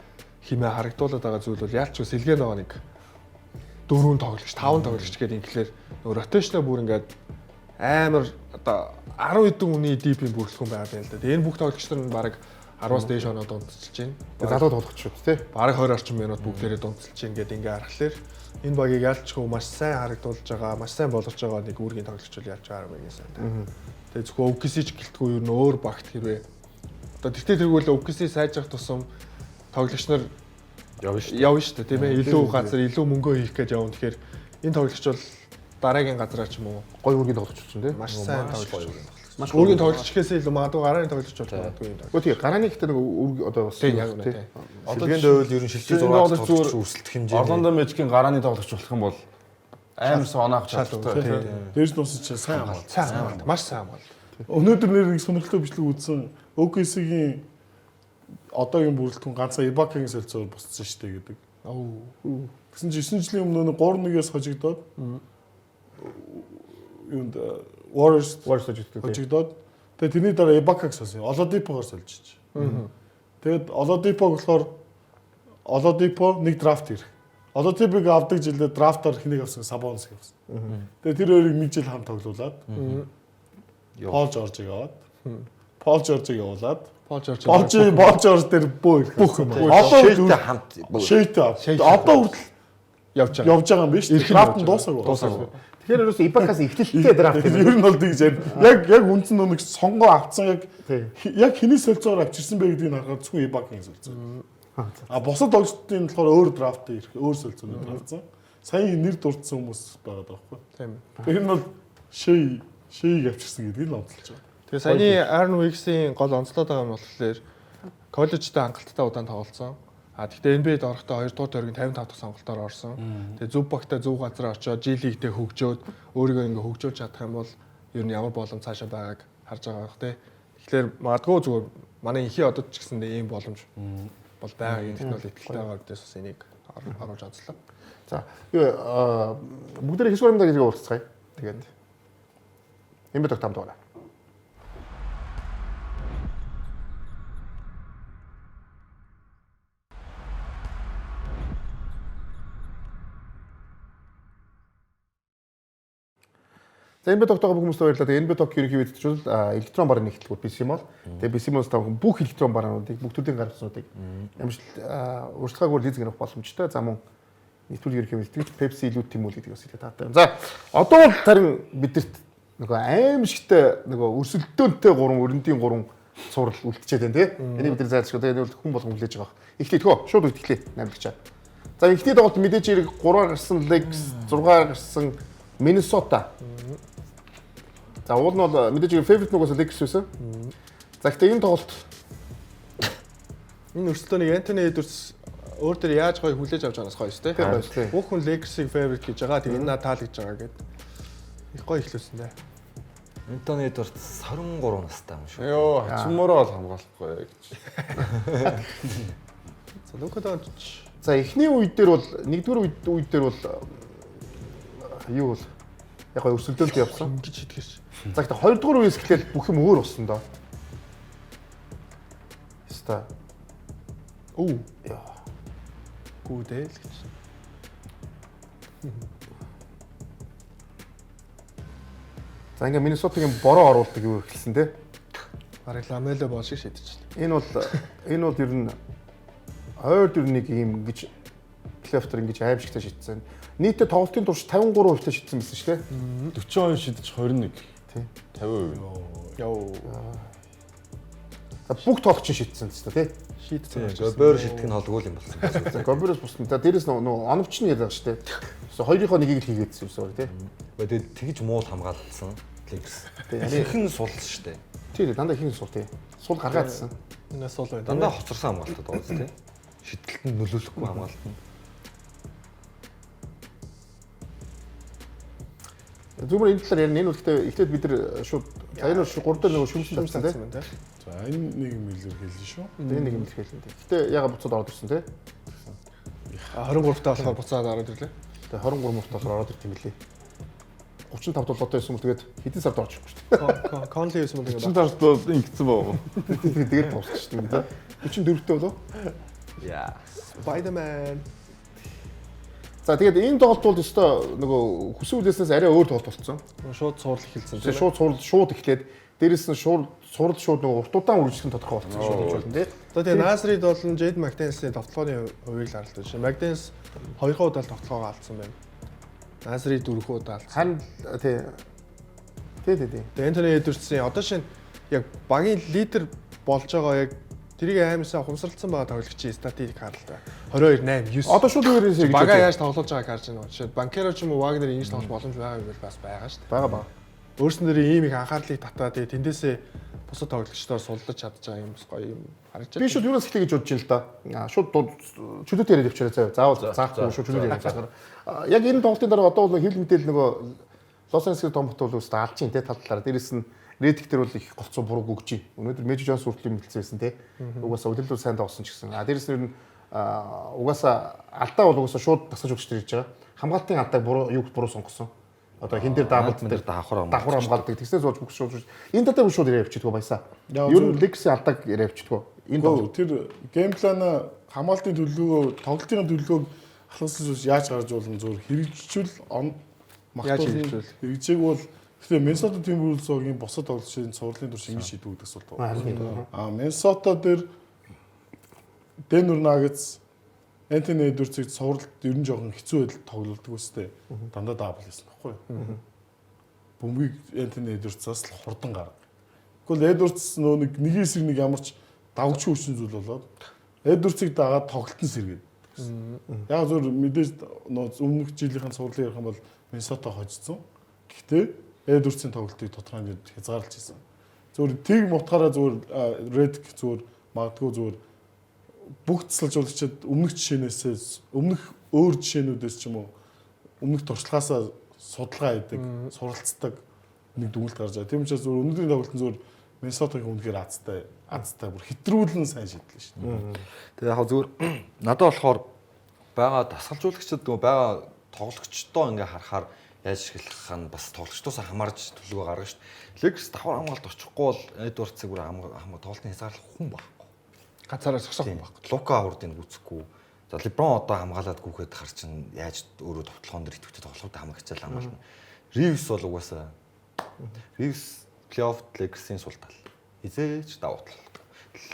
хэмээн харагдуулаад байгаа зүйл бол яалч сэлгэн байгаа нэг 4 тоглогч 5 тоглогч гэдэг ингээр нөгөө ротейшнаа бүр ингээд амар одоо 10 хэдэн үний дипийн бүрэлдэхүүн байгаа юм л да. Тэгээд энэ бүх тоглогчдор нь баг 10-аас дээш оноо дундчилж байна. Залуу тоглох шүү дээ тий. Бараг 20 орчим минут бүгдээрээ дундчилж байна гэдэг ингээ харахаар энэ багийг ялчгүй маш сайн харагдуулж байгаа, маш сайн болгож байгаа нэг үүргийн тоглогч бол ялж байгаа юм байна. Тэгээ зөвхөн OKC-ч гэлтгүй юу н өөр багт хэрвээ. Одоо тэгтээ тэргүүл OKC сайжрах тусам тоглогч нар явна шүү дээ тийм ээ. Илүү газар илүү мөнгөө хийх гэж явна. Тэгэхээр энэ тоглогч бол дараагийн газараа ч юм уу Гой үргийн тоглогч болсон тий. маш сайн тоглогч. Өөрийн тоглогч гэхээсээ илүү магадгүй гарааны тоглогч болж магадгүй юм даа. Гэхдээ тий гарааны ихтэй нэг одоо бас Тийм яг үнэ тий. Шилгээнд байвал ер нь шилжиж 6 тоглогч өрсөлдөх хэмжээ. Орландо Мэжикийн гарааны тоглогч болох юм бол амар соноох чадaltaй. Дээрс нуусч сайн байна. Сайн маш сайн байна. Өнөөдөр нэг сонирхолтой бичлэг үзсэн. OKC-гийн одоогийн бүрэлдэхүүн ганцхан Ибакагийн солилцоор босцсон шүү дээ гэдэг. Тэгсэн чинь 9 жилийн өмнө 3-1-ээс хожигдоод юунд Warriors хожигдоод тэгээ тэрний дараа Ибакаг солисон. Олодипогоор солилцож. Тэгээд Олодипог болохоор Олодипо нэг драфт ирэх. Олодипог авдаг жилдээ драфтаар хэнийг авсан? Сабонс авсан. Тэгээд тэр хоёрыг нэг жил хамт тоглуулад Пол Жоржиг аваад Пол Жоржиг явуулаад Пол Жорж дээр бүх юм. Одоо шийдтэй хамт шийдтэй. Одоо хүртэл явж байгаа юм биш үү? Драфт нь дуусаагүй. Тэгэхээр ерөөсөө Ибакаас ихтэлтэй драфт юм. Ер нь бол тэгж яг үндсэн нэг сонгоо авцсан яг хэний солилцоор авчирсан бэ гэдгийг харахад зөвхөн Ибакийн солилцоо. Бусад тоглолтын болохоор өөр драфт ирэх, өөр солилцооны драфтсан. Сая нэр дурдсан хүмүүс байгаа даахгүй. Тийм. Тэр нь бол шийг авчирсан гэдгийг л онцолж байгаа. Тэгээ саяны Aaron Wicks-ийн гол онцлоод байгаа юм болохоор коллежтэй хангалттай удаан тоглолцсон. Гэхдээ NBA-д орохдоо 2 дугаар тойргийн 55 дахь сонголтоор орсон. Тэгээ зөв багтаа зөв газар очоод G League-тэй хөгжөөд өөрийгөө ингээ хөгжүүлж чадах юм бол ер нь ямар боломж цаашаа байгааг харж байгаа бах тий. Тэгэхээр магадгүй зүгээр манай инхий одод ч гэсэндээ ийм боломж бол байгаа юм технологи ихтэй байгаа гэдээс бас энийг оруулж онцлоо. За бүгдээ хэсгээр юмдаа гэж уулзцгаая. Тэгээд энэ биток тамд байна. За энэ биток байгаа бүх хүмүүст баярлалаа. Тэгээ энэ биток ерөнхийдөө хэвчүүл электрон барын нэгтлгүүд BCMOL. Тэгээ BCMOL-с тавхан бүх электрон бараануудыг бүх төрлийн гаргацнуудыг урьдчилгаагаар лизинг авах боломжтой. За мөн нэвтрүүлэг ерөнхийдөө итгэж Pepsi илүү тэмүүлэг гэдэг бас хэлээ таатай. За одоо бол харин бидэрт нөгөө аимшигтай нөгөө өрсөлдөөнтэй 3 өрөндийн 3 цуврал үлдчихэд байна тий. Энийг бид нар зайлшгүй. Тэгээ энэ хүн болгон хүлээж байгаа. Эхлэе тгөө шууд үлдэхлээ найдагчаа. За эхлээд тоглолт мэдээж хэрэг 3-аар гарсан Lakers, 6-аар гарсан Minnesota. За уул нь бол мэдээж favorite нугаас Lakers байсан. За гэхдээ энэ тоглолт энэ өрсөлдөөнийг Anthony Edwards өөр төр яаж гоё хүлээж авч байгаанаас гоё шүү дээ. Бүх хүн Lakers-ийг favorite гэж байгаа. Тэгээ энэ надад таалагдж байгаа гэд. Их гоё ихлүүлсэн дээ. Anthony Edwards 23 настай юм шүү. Йоо, чимээрээ бол хамгаалахгүй гэж. За Luka Doncic. за эхний үед дээр бол нэгдүгээр үед дээр бол юу бол яг гоё өрсөлдөөнтэй явсан. Ингэж итгэж. За гэхдээ хоёрдугаар үеэс эхлээд бүх юм өөр болсон доо. Яста. Оо. Яа. Гүдэл гэж. За ингээ Миннесотагийн бороо оруулдаг юу хэлсэн те. Бараг Ламело бол шиг шийдчихлээ. Энэ бол ер нь ойр ер нэг юм гэж плейоффтер ингэж аимшигтай шийдсэн. Нийтдээ тоглолтын турш 53% шийдсэн байсан шүү дээ. 42 шидэж 21. Тий. 50%. Яа. За бүх тоглолч шийдсэн тест тий. Шийдсэн. Гобер шилдэг нь холгүй юм болсон. За Гоберос бусна. За дээрэс нөгөө оновч нь яриад шүү дээ. Хоёрынхоо нэгийг л хийгээдсэн юмсаа тий. Тэгээд тэгж муул хамгаалсан Lakers. Тий. Ихэнх сулсан шүү дээ. Тий дандаа их сул тий. Сул гаргаадсан. Энэ сул байна. Дандаа хоцорсон хамгаалтад байгаа зү тий. Шидэлтэнд нөлөөлөхгүй хамгаалт нь. Зүгээр энэ талаар ярина. Энэ үлдээ эхлээд бид нар шууд энэ 3 дээр нөгөө шүмжлэн тавьсан тий. За энэ нэг юм илэрхийлэн шүү. Энэ нэг юм хэлсэн тий. Гэтэ ягаад буцаад ороод ирсэн тий. 23 таа болохоор буцаад ороод ирлээ. Тэгээ 23 мөрт болохоор ороод ирт юм лээ. 35 толгойтой байсан юм тэгээд хэдэн сард орж ирэхгүй шүү дээ. Конли байсан юм Чин тарт бол ингэсэн баа. Тэгээд дуусчих шүү дээ. 44-тэй болов. Яа. Spider-Man. За тэгээд энэ тоглолт бол өстой нөгөө хүсэн үлээснээс арай өөр тоглолт болсон. Шууд цуурлах хэлсэн. Тэгээ шууд эхлээд дээрэс нь сурал шууд нөгөө уртудаан үргэлжлэх нь тодорхой болсон шүү гэж байна тий. Одоо тэгээ Насрид болон Jade McDaniels-ийн тоглоомын хувийг л харалт байна. McDaniels 2 удаа тоглоогоо алдсан байна. Насрид 4 удаа алдсан. Харин тий. Тэгээ Anthony Edwards-ийн одоо шинэ яг багийн лидер болж байгаа яг тэрийг аймсаа хумсралцсан байгаа тоглогчийн статистик харалтай. 22-8-9. Одоо шууд үерээс гэж бага яаж тоглож байгааг харж байна. Жишээд Банкеро ч юм уу Вагнер ингэж тоглох боломж байгаа юм бол бас байгаа шүү дээ. байгаа. Өөрснөө ийм их анхаарлыг татаад тэгээ тэндээсээ бусад тоглогчдоор сулдаж чадж байгаа юм бас гоё юм харж байна. Би шууд юунаас ихтэй гэж бодож байна л да. Шууд чөлөөтэй яриад явчихараа заяа. Заавал заахгүй шууд чөлөөтэй яриад байгаа. Яг энэ тоглолтын дараа одоо бол хил мэдээл нөгөө Лос Анжелес Томбот бол үстэ алж чинь те таллаараа. Дээрэс нь Редик дээр бол их голцоо буруу өгч чинь. Өнөөдөр Мэжи Жонс хүртэл мэлцсэн те. Угаасаа удирдал сайн тоглосон ч гэсэн. Дээрэс нь угаасаа алдаа бол угаасаа шууд тасгаж өгч ирж байгаа. Хамгаалтын алдааг буруу сонгосон. Одоо хин дээр даабалт дээр давхар хамгаалдаг. Тэгснээ зууж бүх шууд. Энэ татаа шууд яриа явчихдгоо баясаа. Ер нь Лекси алдааг яриа явчихдгоо. Энэ тэр гейм плана хамгаалтын төлөвлөгөө, тоглолтын төлөвлөгөөг ахлуулж яаж гаргаж болно зөвөр хэрэгжүүл хэрэгжээг бол гэхдээ Миннесота Тимберлвулфсийн босод тоглолтын сурлалын турш ингэж шийдвэр өгдөг асуулт. Миннесота дээр Денвер Нагетс Anthony Edwards-ыг сурлалт ер нь жоохон хэцүү байдал тоглолдог үстэй. Дандаа даабл хийсэн баггүй. Бөмбөгийг Anthony Edwards-аас л хурдан гаргав. Гэхдээ Edwards нэг эсрэг нэг ямарч давгч хүчин зүйл болоод Edwards-ыг дагаад тоглолтын сэргээд. Яг зөв мэдээж өмнөх жилийнхэн сурлал ярих юм бол Миннесота хожсон. Гэхдээ Edwards-ийн тоглолтыг тодорхой хязгаарлаж хийсэн. Зөвхөн тийг мутгаараа зөвхөн Redick зөвхөн магадгүй зөвхөн бүх цэцлжуулагчид өмнөх жишээнээс өмнөх өөр жишээнүүдээс ч юм уу өмнөх туршлагаасаа судалгаа хийдэг, суралцдаг нэг дүгнэлт гарч байгаа. Тийм учраас зөвхөн өнөөдрийн тоглолтын зөвхөн Миннесотагийн үнэхээр азтай бүр хэтрүүлэн сайн шийдлээ шүү дээ. Тэгээ яг зөвхөн надад болохоор байгаа дасгалжуулагчид байгаа тоглогчдоо ингээ харахаар яаж ашиглах нь бас тоглогчдоос хамаарч төлөвөө гаргана шүү дээ. Лекс давхар хамгаалт очихгүй бол Эдвардсыг бүр тоглолтын хязгаарлах хүн байхгүй. Ганцаараа зогсоох юм байна. Лука хурдыг гүцэхгүй. За Леброн одоо хамгаалаад гүхэд хар чин яаж өөрөө товтлогоон дээр идэвхтэй тоглоход хамаг хичээл хамгаална. Ривс бол угаасаа Ривс плей-офф Лексийн сул тал. Хизээч давуу тал.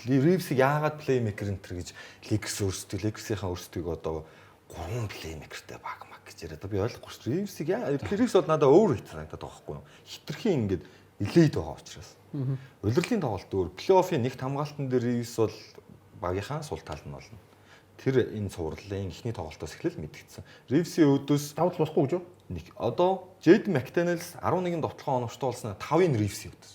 Ривсийг яагаад плеймейкер энэ гэж Лекс өөрсдөө Лексийнхаа өөрсдөө одоо 3 плеймейкертэй баг маг гэж яриад би ойлгохгүй шүү. Ривсийг Ривс бол надад өөр хэцүү санагдаад байгаа байхгүй юу? Хитрхийн ингээд илээд байгаа учраас. Улирлын тоглолт өөр плей-оффын нэгт хамгаалтан дээр Ривс бол багийнхаа сул тал нь болно. Тэр энэ цувралын эхний тоглолтоос эхлэл мэдгэцсэн. Ривсийн өөдөөс давтал болохгүй гэж юу? Нэг одоо Jade McDaniels 11 довтлогоо оновчтой болсон 5-ын Ривсийн өөдөөс.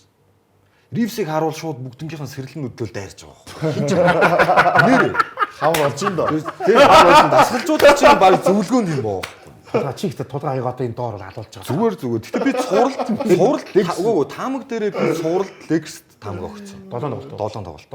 Ривсийг харуул шууд бүгднгийнхэн сэрэлэн нүдлөл дайрж байгаа. Нэр хавар болж ин доо. Тэр дасгалжуулагч чинь баг зөвлөгөөнд юм боо. Чи ихтэй тулгаа аягаатаа энэ доор алуулж Зүгээр. байгаа. Гэтэ би суралт таамаг дээрээ би суралт Лекс таамаг өгсөн. 7 тоглолт.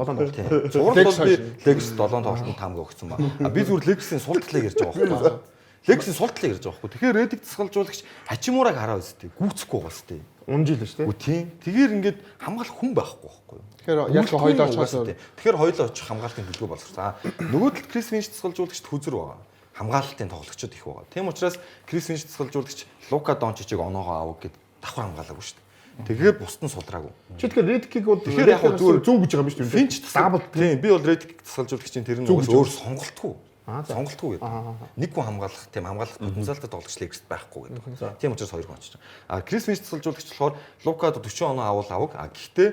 Суралт бол би Лекс 7 тоглолтын таамаг өгсөн ба. Би зүгээр Лексийн султлыг ярьж байгаа байхгүй. Лексийн султлыг ярьж байгаа байхгүй. Тэгэхээр Редик дасгалжуулагч Хачимураг хараа үстэй. Гүцэхгүй байгаа үстэй. Унжил шүү дээ. Үгүй тийм. Тэгэхээр ингээд хамгаалах хүн байхгүй байхгүй. Тэгэхээр яг л хоёул очихсон. Тэгэхээр хоёул очих хамгаалтын төлөвлөгөө боловсруулсан. Нөгөө талд Крис Винч дасгалжуулагчд хүзэр байгаа. Хамгаалтын тоглогчид их байгаа. Тийм учраас Крис Винч дасгалжуулагч Лука Дончичийг оноогоо авах гэд давхар хамгаалаагүй шүү дээ. Тэгэхээр бусд нь сулраагүй. Чи тэгэхээр Редикийг бол тэгэхээр яг зүгээр зөв гэж байгаа юм шүү дээ. Винч даабал тийм би бол Редик дасгалжуулагчийн тэр нь өөр сонголтгүй. Сонголтгүй гэдэг. Нэг хүн хамгаалах тийм хамгаалах потенциалтай тоглогч Лекст байхгүй гэдэг. Тийм учраас хоёр хүн очиж байгаа. А Крис Винч дасгалжуулагч болохоор Лука 40 оноо авах. А гэхдээ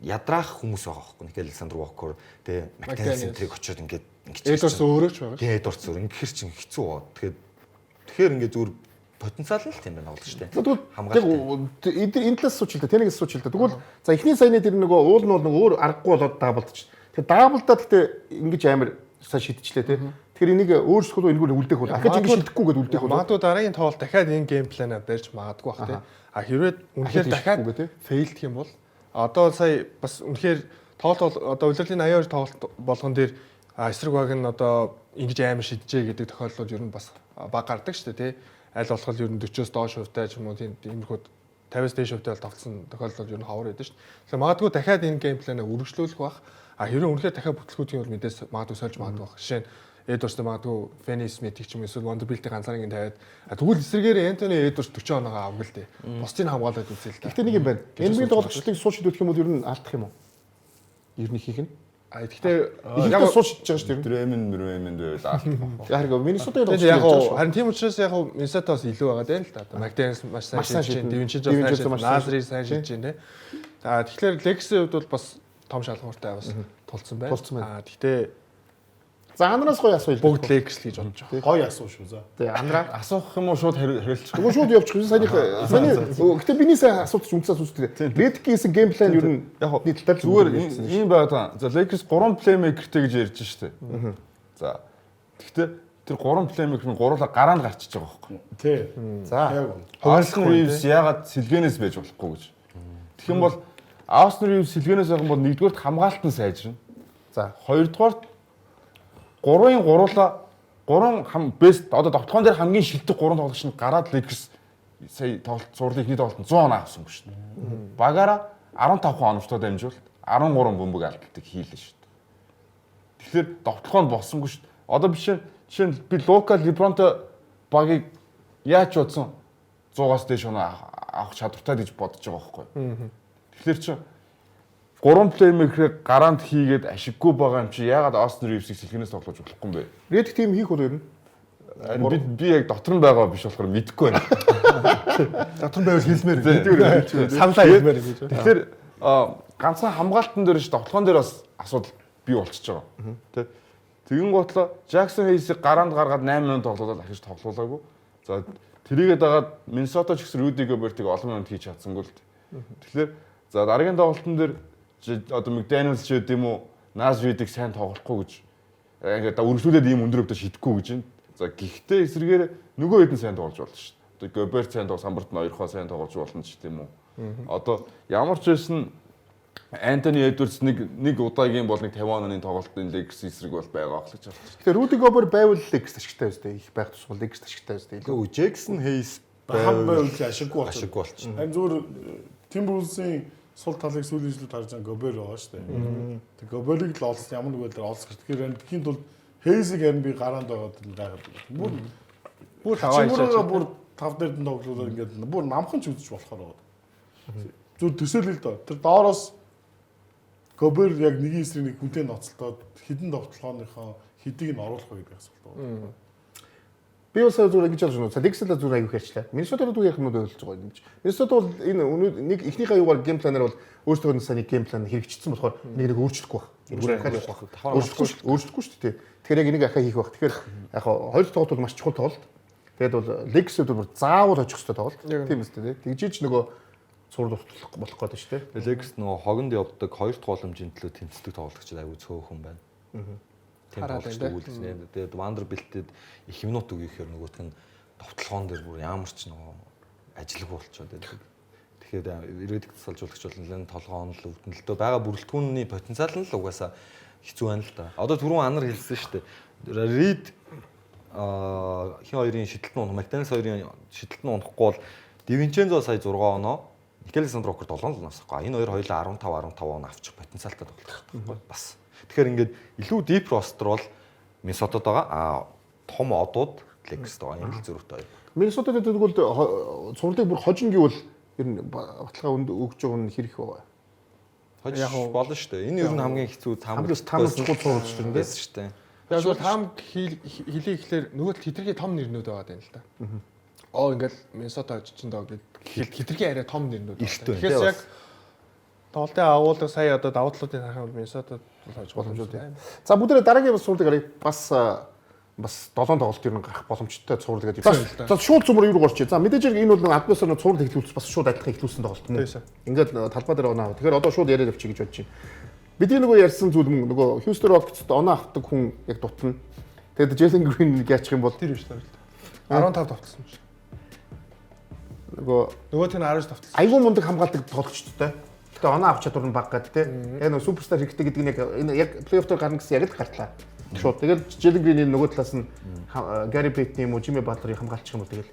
ядраах хүмүүс байгаа байхгүй. Нэг Александр Вокер тэгээ Макденс тэрийг очиод ингээд Эдвардс өөрөө ч байгаа. Тийм Эдвардс өөр ингэхэр чинь хэцүү боо. Тэгэхээр ингээд зүгээр потенциал нь л тийм байна тоглож штэ. Тэгвэл энэ талаас сууч л да. Тэнийгээс сууч л да. Тэгвэл за эхний саяны тэр нөгөө уул нь бол нөгөө өөр аргагүй болоод даабалдчих. Тэгэхээр даабалдаа гэхдээ ингэж амар сайн шидчихлээ те. Тэгэхээр энийг өөрсдөө илгүүл үлдээх бол ахиж ингэ шидэхгүй гэдээ үлдээх бол. Магадгүй дараагийн тоглолт дахиад энэ гейм планаа барьж магадгүй бах те. А хэрвээ үнэхээр дахиад фейлдэх юм бол одоо сая бас үнэхээр тоглолт одоо улирлын 82 тоглолт болгон дээр эсрэг баг нь одоо ингэж амар шидчихэ гэдэг тохиолдлууд ер нь бас баг гардаг шүү дээ тий. Аль болох ер нь 40-оос доош хувьтай ч юм уу тиймэрхүү 50-аас дээш хувьтай тоглосон тохиолдлууд ер нь ховор байдаг шүү дээ. Тэгэхээр магадгүй дахиад энэ гейм планаа үргэлжлүүлэх бах. А хэрвээ үнэхээр дахиад бүтлгүүдийн бол мэдээс магадгүй сольж магадгүй бах. Жишээ нь Эдвардс магадгүй Фэни Смитийг ч юм эсвэл Вандербилтийн ганцаарыг тавиад тэгвэл эсрэгээр Антони Эдвардс 40 оноогоо авах л дээ. Бусдыг хамгаалаад үзээ л да. Гэхдээ нэг юм байна. NBA-ийн тоглогчдыг сууж шийдвэх юм бол ер нь алдах юм уу? Ер нь хийх нь. Гэхдээ Яг сууж шийдэж байгаа шүү дээ. Дрэмэн байвал алдах. Яг Миннесотагийн тэгээд яг тоглогч харин тийм учраас яг Миннесотаос илүү байгаа дээ л да. Макдэнс маш сайн шийдэж чинь, Дивинченж сайн шийдэж, Назри сайн шийдэж чинь те. За тэгэхээр Лексийн хувьд бол бас том шалгууртай бас тулцсан байна. Гэхдээ За Андраас гоё асуу хэлээ. бүгд Лекс л гэж бодож байгаа. Гоё асуу шүү за. Тэгээ Андраа Асуух юм уу шууд хариулчих. Тэгвэл шууд явчих. Саяны гэтээ биний сайн асууж үндсээс үстэй. Редкийн гэсэн гейм план ер нь Яг нийт талаар зүгээр ийм байгаа. За Lakers 3 плеймейкертэй гэж ярьж штэ. За гэхдээ тэр 3 плеймейкер нь гурлаа гараанд гарчиж байгаа байхгүй. Тий. За Яг. Austin Reeves ягаад сэлгэнээс байж болохгүй гэж. Тэгэх юм бол Austin Reeves сэлгэнээс байх юм бол нэгдүгээрт хамгаалалт нь сайжирна. за Хоёрдугаарт 3-ын гуруула 3 бест одоо довтлогон дээр хамгийн шилдэг 3 тоглогч нь гараад Lakers сая тоглолт зурлын ихний тоглолтод 100 оноо авсан шүү дээ. Багаараа 15 оновчтой дамжуулт 13 бөмбөг алдалтыг хийлээ шүү дээ. Тэгэхээр довтлогоонд болсонгүй шүү дээ. Одоо жишээ нь би Лука Лебронтой багийг яаж бодсон 100-аас дээш оноо авах чадвартай гэж бодож байгаа байхгүй. Тэгэхээр чи 3 плеймейкерийг гараанд хийгээд ашиггүй байгаа юм чи ягаад Austin Reeves-ийг сэлгэнээс тоглож болохгүй юм бэ? Редк тим хийх бол ер нь Би яг дотор нь байгаа биш болохоор мэдэхгүй байна. дотор байвал хэлмээр Саналаа хэлмээр гэж. Тэгэхээр ганцхан хамгаалтан дээр ш тоглоом дээр бас асуудал бий болчихж байгаа. Тэ. Тэгэн готлоо Jackson Hayes-ийг гараанд гаргаад 8 минут тоглуулаад ахиж тоглуулаагүй. За тэрийгээ дагаад Minnesota ч гэсэн Rudy Gobert-ийг олон минут хийж чадсангүй л. Тэгэхээр за дараагийн тоглолтын дээр одоо McDaniels ч гэдэм үү Nazrid-ийг сайн тоглохгүй гэж ингээд үргэлжлүүлээд ийм өндөр өвдөж шидэхгүй гэж байна. За гэхдээ эсрэгээр нөгөө хэд нь сайн тоглож болно шүү дээ. Одоо Gobert сайн тоглож, Самбарт нь 2 хоо сайн тоглож болно ч гэдэм үү. Одоо ямар ч байсан Anthony Edwards нэг удаагийн бол нэг 50 оны тоглолтын Lakers эсрэг бол байгаа гэж байна. Тэгэхээр Руди Гобер байвал Лекс ашигтай байстай. Их байх тусмал Лекс ашигтай байстай. Үгүй Jackson Hayes Хам байвал ашиггүй болчих. ашиггүй болчихно. Харин зүгээр Timberwolves-ийн сул талыг сүүлийн жилд харж байгаа Гобер байгаа шүү дээ. Тэг Гоберийг л олсон ямар нэг байдлаар олсох. Тэгэхээр тэхийн тулд Hayes-ийг харин би гараанд байгаад л байгаад. Бүр хаваа бүр 5 дээр нь тоглуулаад ингээд бүр намхан ч үзэж болохоор байгаа. Зүр төсөөлөл доо. Тэр доороос Гобер яг нэг эсрэг нэг хүнтэй ноцолтоод хідэн довтлогооныхоо хэдийг нь оруулах вэ гэдэг асуулт байна. Би бас зүгээр ингэж бодож байна. Лекс л зүгээр аягүй ярьчлаа. Миннесотад юу ярих юм бол ойлгож байгаа юм чи. Миннесот бол энэ нэг ихнийхээ юугаар гейм планаар бол өөрсдөө нь саний гейм план хэрэгжчихсэн болохоор нэг өөрчлөхгүй байх. Өөрчлөхгүй шүү дээ. Тэгэхээр яг энийг ахаа хийх байх. Тэгэхээр яг хоёр тоглолт бол маш чухал тоглолт. Тэгээд бол Лекс бол заавал очих хэрэгтэй тоглолт. Тийм үстэй тий. Тэгжиж нөгөө цуур дутлах болох гэдэг шүү дээ. Лекс нөгөө хогонд явдаг хоёр дахь боломжийн төлөө тэмцдэг тоглогч аягүй цөөхөн байна. Тийм тоглогчтой үлдсэн. Тэгээд Vanderbilt-д их минут өгөхээр нөгөөх нь довтлогоон дээр бүр ямар ч нөгөө ажилгүй болчиход байдаг. Тэгэхээр ирээдүйд салжуулагч бол нэлээд толгоон л өвдөнөлтөө байгаа бүрэлдэхүүнний потенциал нь л угаасаа хэцүү байна л да. Одоо түрүүн Анар хэлсэн шүү дээ. Reed хин хоёрын шидэлтэн унах, McDaniels хоёрын шидэлтэн унахгүй бол Дивинчензо сая 6 оноо, Никелсон Рокер 7 оноос авахгүй. Энэ хоёр хоёулаа 15 он авчих потенциалтай тоглох бас. Тэгэхээр ингээд илүү deep roster бол Minnesota-д байгаа. Том одууд Lakers-д байгаа. Энэ л зөрүүтэй. Миннесотад тэгвэл цувралыг бүр хожин гэвэл ер нь баталгаа өгж байгаа нь хэрэг байгаа. Яг болно шүү дээ. Энэ ер нь хамгийн хэцүү Хамгийн чухал цуврал шүү дээ. шүү дээ. Яг бол хам хэлий гэхэлэр нөгөө хитрхи том нэрнүүд байгаа юм л да. Ингээл Миннесота очиж доо гэд хитрхи арай том нэрнүүд. Тэгэхээр яг тоглолтын агуулга сая одоо давуу талуудыг харах бол Миннесотад болж боломжтой байна. За бүгдээ дараагийн бас цувралыг харъя. Бас 7 тоглолт ер нь гарах боломжтой цуврал гэдэг юм. За шууд цөмөр юу горч. За мэдээж энэ бол администрын цуврал эхлүүлсэн бас шууд адилхан эхлүүлсэн тоглолт юм уу? Ингээд талбай дээр оноо. Тэгэхээр одоо шууд яриад авчиг гэж бодож байна. Бидний нөгөө ярьсан зүйл мөн нөгөө Houston Rockets-д оноо авдаг хүн яг дутна. Тэгээд Jalen Green-ийг яачих юм бол тэр биш л 15 тавталсан юм шиг. Нөгөө тэр 19 тавталсан. Айгуу мундаг хамгаалдаг тоглогчтой. Гэтэ оноо авч чадвар нь бага гэдэг те. Яг нөгөө суперстар хэрэгтэй гэдэг нь яг энэ яг плей-офф дээр гарна гэсэн яг л гартлаа. Шууд. Тэгээд Jalen Green-ийн нөгөө талаас нь Gary Payton юм уу, Jimmy Butler-ыг хамгаалчих юм бол тэгэл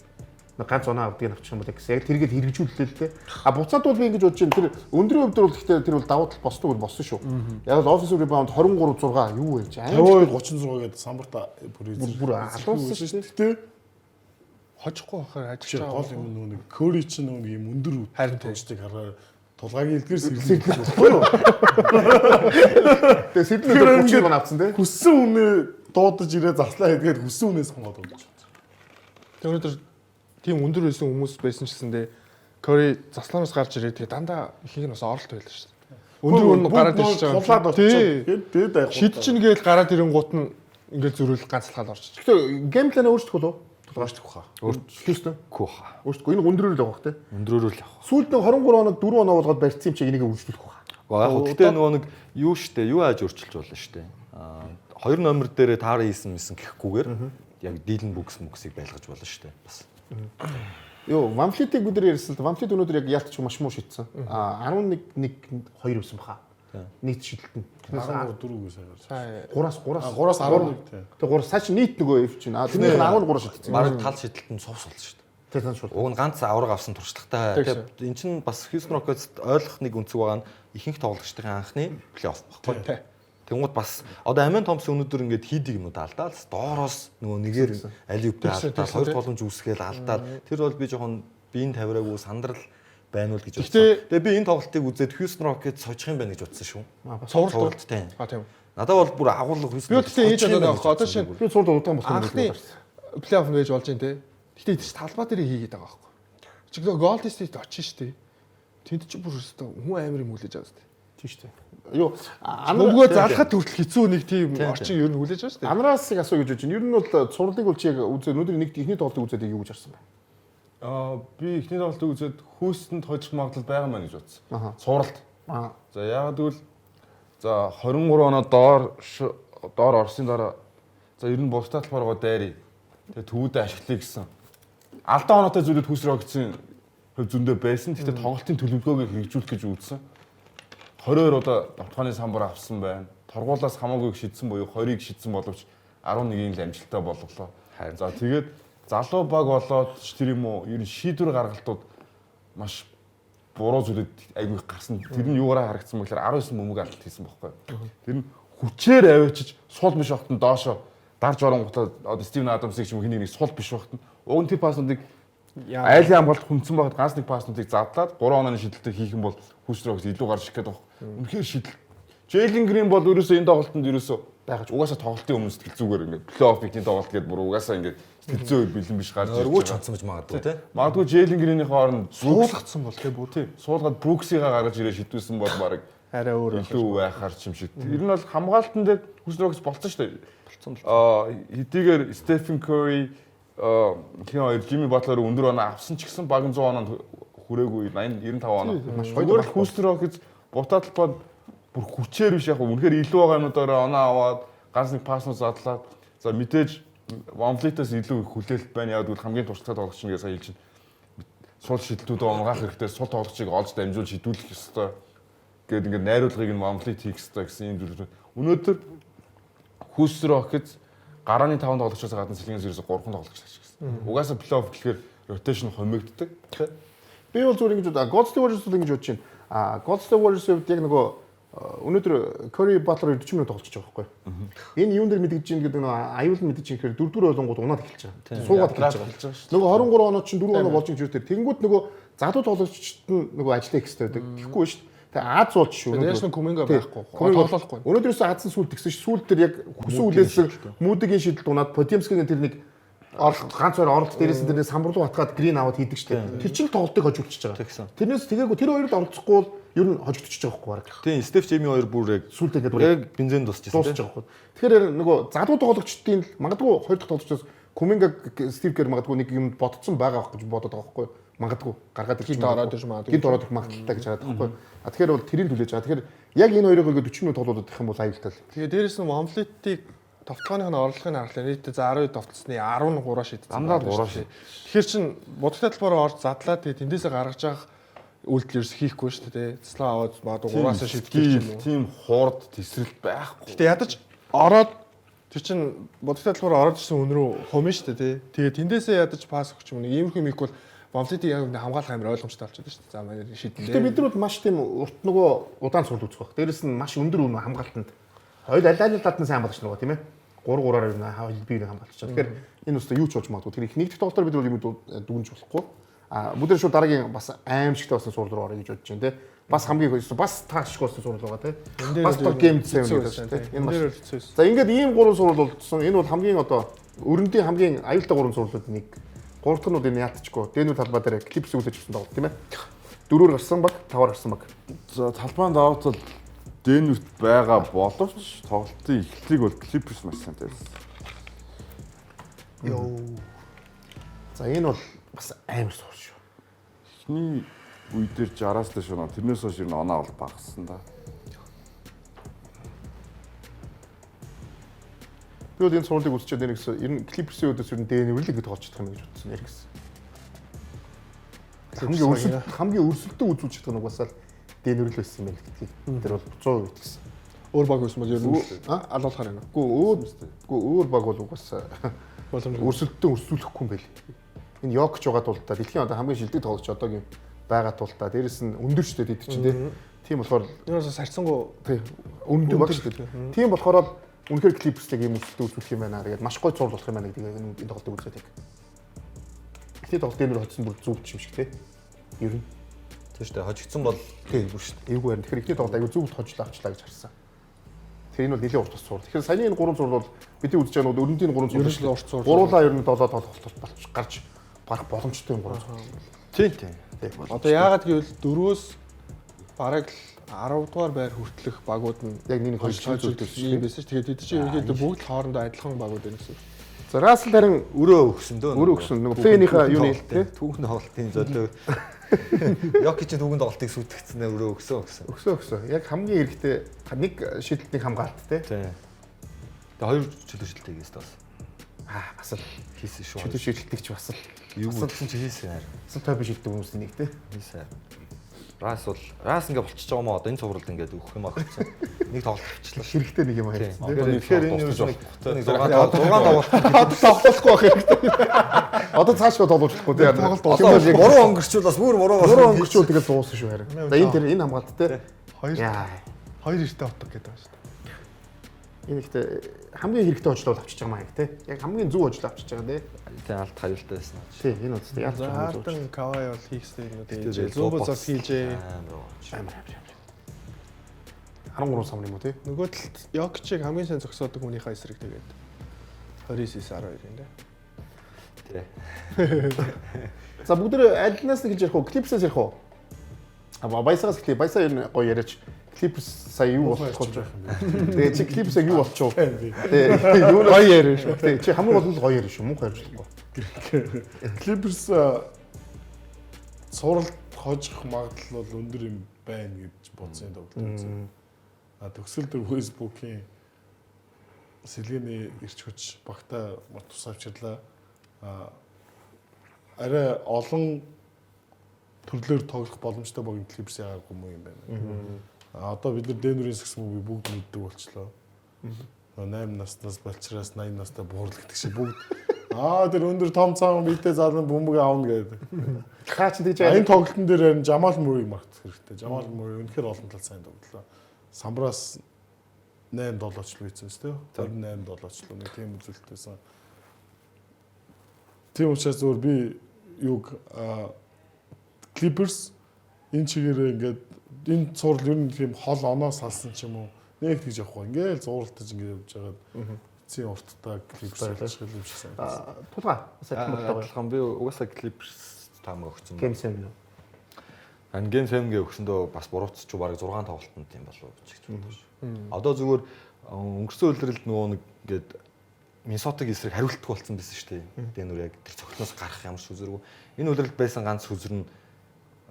ганц оноо авдгийг авчих юм бол яг тэргээд хэрэгжүүллээ л дээ. А буцаад бол би ингэж бодож байна. Тэр өндрийн хувьд бол гэхдээ тэр бол давуу тал болсон шүү. Яг л offensive rebound 23-6 юу вэ? 50-36 гэдэг самбарта бүр алуулсан шүү дээ. Тэ хожихгүй байхаар ажиж гол байгаа. юм нэг Curry ч нэг юм өндөр Харин тоглолтыг хараа тулгаагийн элдгэр сэргэлээ баггүй юу? Тэгээ Сиднейд 30 авцсан тий. Хүссэн үнэ дуудаж ирээ заслаа гэдгээр хүссэн үнээс сонгоод өгч. Тэр өнөөдөр тийм өндөр байсан хүмүүс байсан ч гэсэндээ Curry заслаанаас гарч ирээ тэгээ дандаа ихийг нь бас оролт байлаа шүү дээ. Өндөр өн гараад ирж байгаа. Тулаад болчихсон. Тэгээд айх. Шидчин гээл гараад ирэн гут нь ингээд зөрүүл ганцлахаад орчих. Гэхдээ гейм план өөрчлөх үү? Тулгаачдах баха. Өөрчлөсөн. Кууха. Өөрчлөхгүй. Энэ өндрөөр л явах тий. Өндрөөрөө л явах. Сүүлд нэг 23 оног 4 оноо болгоод барьсан юм чи энийг өөрчлөх баха. Яг хөө гэтээ нөгөө нэг юу штэ юу ааж өөрчилж болно штэ. Аа 2 номер дээрээ таар хийсэн гэхгүйгээр яг дийлэн бүксийг байлгаж болно штэ. Бас. Йоо, Вамфлитийг бид нар ярьсан л да. Вамфлит өнөөдөр яг яалтч маш муу шийдсэн. 11-1 2 өссөн баха. Нийт шидэлт нь. 13 4-гүй сая. 3-аас 3-аас 11 тий. Тэгээ 3 цааш нийт нөгөө эвч чинь. Тэрнийх нь 13 шидэлсэн. Бараг тал шидэлтэн цовс болсон штэ. Тэр тань шууд. Уг нь ганц авраг авсан туршлагатай. Тэгээ эн чинь бас Houston Rockets ойлгох нэг үнцэг байгаа нь ихэнх тоглогчдын анхны плей-офф баггүй. Тэнгууд бас одоо Амин Томпсон өнөөдөр ингээд хийдэг юмнууд алдаад доороос нөгөө нэгээр алиуптай алдаад хоёр боломж үүсгээл алдаад тэр бол би жоохон биеийн тавираагүй сандрал байна уу гэж бодсон. Тэгээ би энэ тоглолтыг үзээд Houston Rockets сойчих юм байна гэж бодсон шүү. Цувралтай. Тийм. Надад бол бүр агуулга Houston. Би өөртөө ээж одоо одоо шинэ Би цууд удаан болсон анхны плей-офф байж болж байна те. Гэтэ идэж талбай дээр хийгээд байгаа байхгүй. Чи Golden State очиж штэ. Тэнд чи бүр өстө хүн амар юм хүлээж байгаа штэ. Тийм штэ. Юу нөгөө залхахад хүртэл хэцүү нэг тийм орчин ер нь хүлээж байгаа штэ. Амраасыг асуу гэж бодож байна. Ер нь бол цувралыг бол чи яг үзээ өнөөдөр нэг ихний тоглолтыг үзээд юу гэж харсан бэ? Би ихний тоглолтыг үзээд Houston-д хожих магадлал байгаа маа гэж бодсон. Цувралт. За яагаад гэвэл за 23 оноо доор орсны дараа за ер нь бусдаа талбаргаа дайрий. Тэгээ төвөдөө ашиглая гэсэн. Алдаа оноотой зүйлүүд Houston Rockets-ийн хөв зөндөө байсан. Гэхдээ тоглолтын төлөвлөгөөг хэрэгжүүлэх гэж үзсэн. 22 удаа давтгааны самбар авсан байна. Торгуулаас хамаагүй шидсэн буюу 20-ыг шидсэн боловч 11-ийн л амжилттай болголоо. За тэгээд залуу баг болоод тэр юм уу ер нь шийдвэр гаргалтууд маш буруу зүйлүүд айгүй гарсан. Тэр нь юугаараа харагдсан бэ гэхээр 19 мөмөг алт хийсэн байхгүй. Тэр нь хүчээр аваачиж сул биш багтан доошо дарж оронгуудаа одоо Стивен Адамсыг ч юм уу хэнийг сул биш багтан уг нь тэр паснуудыг айлын хамгаалт хүндсэн байхад ганц нэг паснуудыг задлаад 3 онооны шидэлтээр хийх юм бол Houston Rockets илүү гарч ирэх гээд байна. Үнэхээр шидэл. Jalen Green бол ерөөсөө энэ тоглолтод ерөөсөө байгаач угаасаа тоглолтын өмнө сэтгэл зүгээр ингээд плей-офф-ийн тоглолт гээд бүр угаасаа ингээд сэтгэл зүй бэлэн биш гарч ирж Өргөж чадсан гэж магадгүй тий. Магадгүй Jalen Green-ийн хооронд Суулгацсан бол тий бүр тий суулгаад Brooks-ийг гаргаж ирээ шидүүлсэн бол баг арай өөр илүү байхаар ч юм шиг. Ер нь бол хамгаалтан дээр Houston Rockets болцсон шүү дээ. Хэдийгээр Stephen Curry хин хоёр Jimmy Butler өндөр оноо авсан ч гэсэн баг 100 оноонд хүрээгүй 80 95 оноо. Зүгээр л Houston Rockets бутаа талбад бүр хүчээр биш яг үнэхээр илүү байгаа юмудаараа оноо аваад ганц нэг паснууд задлаад за мэдээж Вамфлитээс илүү их хүлээлт байна. Яг гэвэл хамгийн туршлагатай тоглогч нь гэж сая хэлж байна. Сул шидэлтүүдээ унгаах хэрэгтэй, сул тоглогчийг олж дамжуул шидүүлэх ёстой гэдэг ингээд найруулгыг нь Вамфлит хийх ёстой гэсэн юм зүйл. Өнөөдөр Houston Rockets гарааны 5 тоглогчоос гадна сэлгээс ерөөсө 3 тоглогч ажилласан. Угаасаа плей-офф гэхээр ротейшн хомигддаг. Би бол зүгээр ингэж Golden State Warriors ингэж бодож байна. Golden State Warriors-д яг нөгөө өнөөдөр Curry Butler 40 минут тоглож байгаа байхгүй. Энэ юун дээр мэдгэж чинь гэдэг нөгөө аюул нь мэдгэж чинь гэхээр 4-4 болонгууд унаад эхэлж байгаа. Суугаад эхэлж байгаа. Нөгөө 23 оноо чинь 4 оноо болж ирж тэр. Тэнгүүд нөгөө залуу тоглогчдод нь нөгөө ажиллах хэрэгтэй байдаг. Тэгэхгүй шүү дээ. Тэгээ Аз ууч шүү. National Kuminga байхгүй. Тоглохгүй. Өнөөдрөөс Азсан сүлд гисэн шүү. Сүүлд тэр яг хүсэн үлээсэн мүүдийн шидэлт унаад Potemkin тэр нэг ганц хоёр оролт дээрээс нь тэр самбар руу батгаад грин аваад хийдэг шүү дээ. Тэр чинь тоглолтыг хожигдчихж байгаа. Тэрнээс тэгээгүй тэр хоёрод оролцохгүй бол ер нь хожигдчихж байгаа байхгүй баг. Тийм, Steph Jimmy хоёр бүр яг сүлд ингээд яг бензин дуусчихсан тийм. Тэгэхээр нөгөө залуу тоглогчдын магадгүй хоёр дахь тоглогчдоос Kuminga Steve Kerr магадгүй нэг юм бодцсон байгаа байх гэж бодоод байгаа байхгүй. Магадгүй гаргаад ирж магадгүй. Гинт ороод ирэх магадaltaй гэж хараад байхгүй. Тэгэхээр бол тэрийг түлээж байгаа. Тэгэхээр яг энэ хоёрыг ингээд 40 минут тоглоод идэх юм бол аюултай л. Тэгээ дээрэс нь Вамфлитийг товтгооны орлогын аргалаа нийтдээ за 10 довтлсны 13 шийдсэн. Амраад 3 шийд. Тэгэхээр чин будагтай талбараа орж задлаа тэгээ тэндээсээ гаргаж явах үйлдэл ерөөс хийхгүй шүү дээ. Цэслаа аваад магадгүй 3-аас шийдэх юм уу. Тийм хуурд тесрэлт байхгүй. Гэтэ ядаж ороод Тэр чин бодогтой болохоор ороод ирсэн хүн рүү хумын шүү дээ тий. Тэгээ тэндээсээ ядаж пас өгч юм. Иймэрхүү юм ихвэл Бомсити яг хамгаалах амар ойлгомжтой болчиход шүү дээ. За манай шийдэн. Гэтэ бид нар маш тийм урт нөгөө удаан сурд үзэх баг. Дээрэс нь маш өндөр үнэ хамгаалтанд. Хоёул аль талд нь сайн багч нөгөө тийм ээ. 3-3-аар юу нэ бие хамгаалж байгаа. Тэгэхээр энэ үстэй юу ч болж магадгүй. Тэр их нэг дэх тоглолтоор бид бол юм дүгнж болохгүй. Бүгд шууд дараагийн бас аимшигтай болсон сурал руу орё гэж бодож байна те. Бас хамгийн бас таашгүй болсон сурал байгаа те. Бас тоо гейм зэв гэсэн те. Энэ маш. За ингээд ийм 3 сурал болдсон. Энэ бол хамгийн одоо өрөндийн хамгийн аюултай 3 сурлууд нэг. 3 дахь нь бол энэ яалтчгүй. Дээнүү талбай дээр клипс үлээж өгсөн тоглолт тийм ээ. 4-өр гарсан баг, 5-аар гарсан баг. За талбайн даваа тал Дэнүрт байгаа боловч тоглолтын эхлэлийг бол Clippers маш сайн тавьсан. Йоо. За энэ бол бас амар суул шүү. Эхний үе дээр 60-аас дээш оноо тэрнээс хойш энэ оноо бол багассан да. Би бол энэ сурвалжийг үзчихэд нэг гэсэн ер нь Clippers-ийн өдөөс ер нь Дэнүр л гэж тоолж чадах юм гэж бодсон яг гэсэн. Хамгийн өрсөлдөө үзүүлж чадах нь угаасаа Дэнүр л байсан юм байна гэдгийг тэр бол 100% итгэсэн. Өөр баг байсан бол ер нь алуулахаар байна. Үгүй өөр баг бол угаасаа өрсөлдөө өрсүүлэхгүй юм байл. Энэ Йокч байгаа тулдаа дэлхийн одоо хамгийн шилдэг тоглогч одоогийн байгаа тулдаа дээрэс нь өндөр ч дээ тийм чинь тийм болохоор энэ бас сарцсангуу тийм өндөр баг шүү дээ. Тийм болохоор үнэхээр Clippers-ийг юм өсөлтөө үзүүлэх юм байна гэдэг маш гой цуврал болох юм байна гэдгийг энэ тоглолтыг үзээд яг. Эхний тоглолт дээр хоцсон бүр зүг юм шиг тийм. Ер нь тийм шүү дээ. Хожигдсон бол тийм бүр шүү дээ. Эйгүү байна. Тэгэхээр эхний тоглолт аягүй зүгт хожлоо авчлаа гэж харсан. Тэр энэ бол нэлээд урт цуврал. Тэгэхээр саяны энэ 3 цуврал бол бидний үзэж байгаа нь өрөндийн 3 цуврал шүү дээ. Гуруулаа ер нь 7 тоглолт гарч гарах боломжтой юм 3 цуврал. тийм. Одоо яагаад гэвэл 4-өөс бараг л 10 дугаар байр хүртэлх багууд нь яг нэг хоёр зүйлтэй юм байсан шүү. Тэгээд тэд чинь ерөнхийдөө бүгд хоорондоо адилхан багууд байна гэсэн. За Рассел харин өрөө өгсөн дөө. өрөө өгсөн. Нөгөө плейнийхаа юуны тий түүхэн тоглолтын золио. Йокич түүхэн тоглолтыг сүйтгэцнээр өрөө өгсөн. Өгсөн. Яг хамгийн хэрэгтэй нэг шийдэлтний хамгаалт тий. Тэгээ хоёр чөлөө шилдэг гэсэн бас. Бас л хийсэн шүү. чөлөө шийдэлтийг ч бас л юу гэсэн чи хийсэн харин. Асар той биш шийддэг хүмүүс нэг тий. Хийсэн. Рас ингээ болчихж байгаа юм аа одоо энэ цувралд ингээ өгөх юм аа гэсэн. Нэг тоглолт авчлаа. Хэрэгтэй нэг юм хайрцсан. Тэгэхээр энэ юу нэг 6 тоглолт тоглохгүй байх хэрэгтэй. Одоо цаашгүй тоглохгүй тий. одоо муруу өнгөрчүүл бас бүр муруу өнгөрчүүл тэгэл дууссан шүү харин. За энэ тэр энэ хамгаалт тий. Хоёр эртээ утга гэдэг байна шүү дээ. Энэ ихтэй хамгийн хэрэгтэй очлол авчиж байгаа маяг тий. Яг хамгийн зөв очлол авчиж байгаа тий. Тэ алт хаюултай байсан. Тий энэ үстэй яаж ч юм Хартан Кавай бол хийх хэрэгтэй юм дээ. Зүүбо зас хийжээ. амар. 13 сам юм уу тий. Нөгөө талд Йокчийг хамгийн сайн зогсоодог хүнийхээ эсрэг тэгээд 29-12 юм дээ. Тэ. За бүгд альнаас нэг гэж ярих уу? Clippers-аас ярих уу? Баясагаас эхлэе. Баясаа ер нь гоё яриач. Clippers сая юу болох вэ? Тэгээ чи Clippers-аг юу болчихов? Тэгээ юу гоё яриа шүү. Тэгээ чи хамгийн гол нь гоё яриа шүү. Муухай ярьж болохгүй. Clippers суралт хожих магадлал бол өндөр юм байна гэж бодсон тоглолт үзсэн. Төгсөл төр Facebook-ийн сэлгээний ирч хүч багтаа тус авчирлаа. Арай олон төрлөөр тоглох боломжтой баг Clippers яагаад юм байна. Одоо бид нар Denver-ийн сакс мөгийг бүгд мэддэг болчлоо. 8 наснаас болчраас 80 настай буурлагддаг шиг бүгд тэр өндөр том цаан бидээ залан бөмбөг аавна гэдэг. Хаа чи тэгж энэ тоглолтын дээр харин Жамал Мөрийг мартах хэрэгтэй. Жамал Мөр үнэхээр олон тал сайн тоглолоо. Самбраас 8-7 ч л үйсэн шүү дээ. 28-7 ч л нэг тийм үзүүлэлттэйсэн. Тийм учраас зөвөр би юг Clippers энэ чигээрээ ингээд энэ цуврал ер нь тийм хол оноос салсан ч юм уу. Нэг тэгж явахгүй. Ингээл зууралтаж ингээд явж байгаад цийн урттаа Clippers ажиллах юм шиг санагдсан. тулгаа. Адилхан би угаасаа Clippers таамаг өгсөн. Геймсэн юу? Гейм сэмгээ өгсөндөө бас буруутсч баг 6 тоглолтод юм болов уу гэж бодож шүү. Одоо зүгээр өнгөрсөн үйлрэлд нөгөө нэг ингээд Миннесотагийн эсрэг хариултдаг болсон байсан шүү дээ. Дэнүр яг тэр цогцноос гарах ямар ч үзэргүй. Энэ үйлрэлд байсан ганц үзэр нь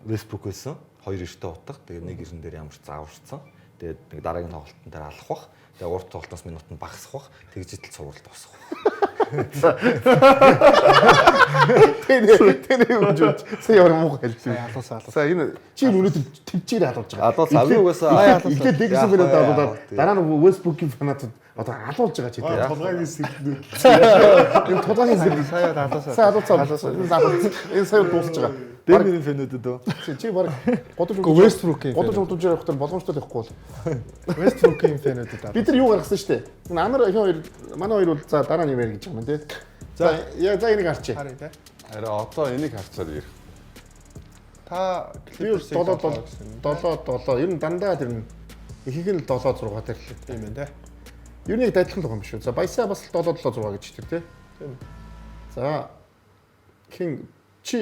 Westbrook байсан. 2 эртээ утга. Тэгээ нэг эрен дээр ямар ч зааварцсан. Тэгээд нэг дараагийн тоглолтын дээр алах бах. Тэгээ урт тоглолтоос минут нь багасах бах. Тэгж идэл цуврал дуусах. Тэний өгч сая ямар муу хэлсэн. Алуусаа. За энэ чи өнөөдөр төвчээр халуулж байгаа. Алуус авиг угаасаа Эхлээд Легсэн фанат аваад дараа нь Westbrook-ийн фанатууд одоо халуулж байгаа ч гэдэг. Толгойн сэтлүүд. Энэ толгойн сэтэл Сая алуусаа. сая халуулсан. Энэ сая дуусч байгаа. Дэмэрийн фэнүүдэд үү? Чи баг годож Westbrook-ийн годож удаж явахдаа боломжтой байхгүй бол. Westbrook-ийн фэнүүдэд. Бид нар юу гаргасан шүү дээ. Энэ амар хоёр манай хоёр бол за дараа нь юм ярих гэж байгаа юм тий. За за энийг харчи. Харъя те. Арай одоо энийг харцаар ирэх. Та Би 7 ер нь дандаа тэр ихийг нь 7 6 дээр л тийм ээ те. ер нь яг адилхан л байгаа юм шүү. За баясаа бас 7 7 6 гэж тэр тий. За хин чи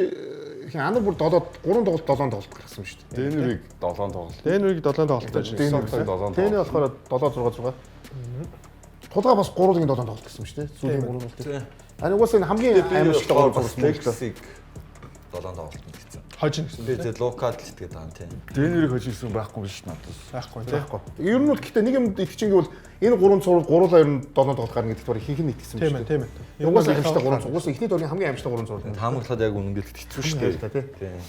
хин анар бүр 3 тоглолт 7 тоглолт гаргасан шүү дээ. Дэнвиг 7 тоглолт. Дэнвиг 7 тоглолттой шүү. Тэний болохоор 7 6 6. Тулгаа бас 3-ын 7 тоглолт гэсэн шүү дээ. Сүүлийн 3 бол тий. Ани уус энэ хамгийн амар шиг тоглолт болсон юм шүү дээ. 7 тоглолт гэсэн. Хожин гэсэн. Би тэгээ локад л итгээд байгаа юм тийм. Дэнвиг хожигсон байхгүй биш надад. Байхгүй те. Ер нь бол гэхдээ нэг юмд итгэж ингээл энэ 3 цуврал 3-аа ер нь 7 тоглолт гарна гэдэгт ихэнх нь итгэсэн юм шүү дээ. Тийм ээ. Угаасаа ихэнхдээ 3 цуврал. Угаасаа ихний дөрвийн хамгийн аимшигтай 3 цуврал. Таамаглаад яг үнэнгээл хэцүү шүү дээ. Тийм.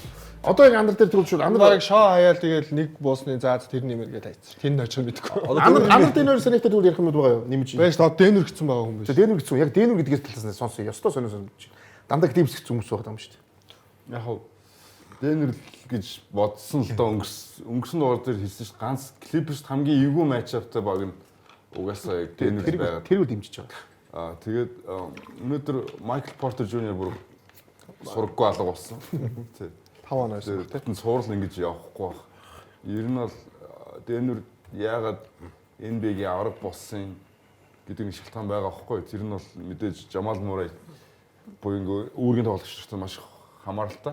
Одоо яг андар дээр тэгвэл шүү. Андар шоо хаяал тэгэл нэг буусны зааз тэр нэмэргээд хайцсан. Тэр нь очиж мэдгүй. Андар дээр санийхтай тэгвэл ярих юм байгаа юу? Нэмж. Байж одоо дэнүр гэсэн байгаа хүн биш. Дэнүр гэсэн. Яг дэнүр гэдгээс талаас нь сонсоо. Ёстой сонио. Дандаа клипс гэсэн хүмүүс байгаа юм шүү дээ. Яг хав Дэнвэр гэж бодсон л доо өнгөрсөн дугаар дээр хэлсэн шүү. Ганц Clippers хамгийн эвгүй матчаптай баг нь угаасаа яг Дэнвэр байгаа. Тэр үе дэмжиж байгаа. Тэгээд өнөөдөр Michael Porter Jr. бүр сураггүй алга болсон. Тий. 5 оноо байсан. Тэгтэн суурал ингэж явахгүй баг. Ер нь бол Дэнвэр яагаад NBA-гийн авраг болсон гэдэг нэг шалтгаан байгаа байхгүй. Тэр нь бол мэдээж Jamal Murray буюу үүргийн тоглогчтой маш хамааралтай.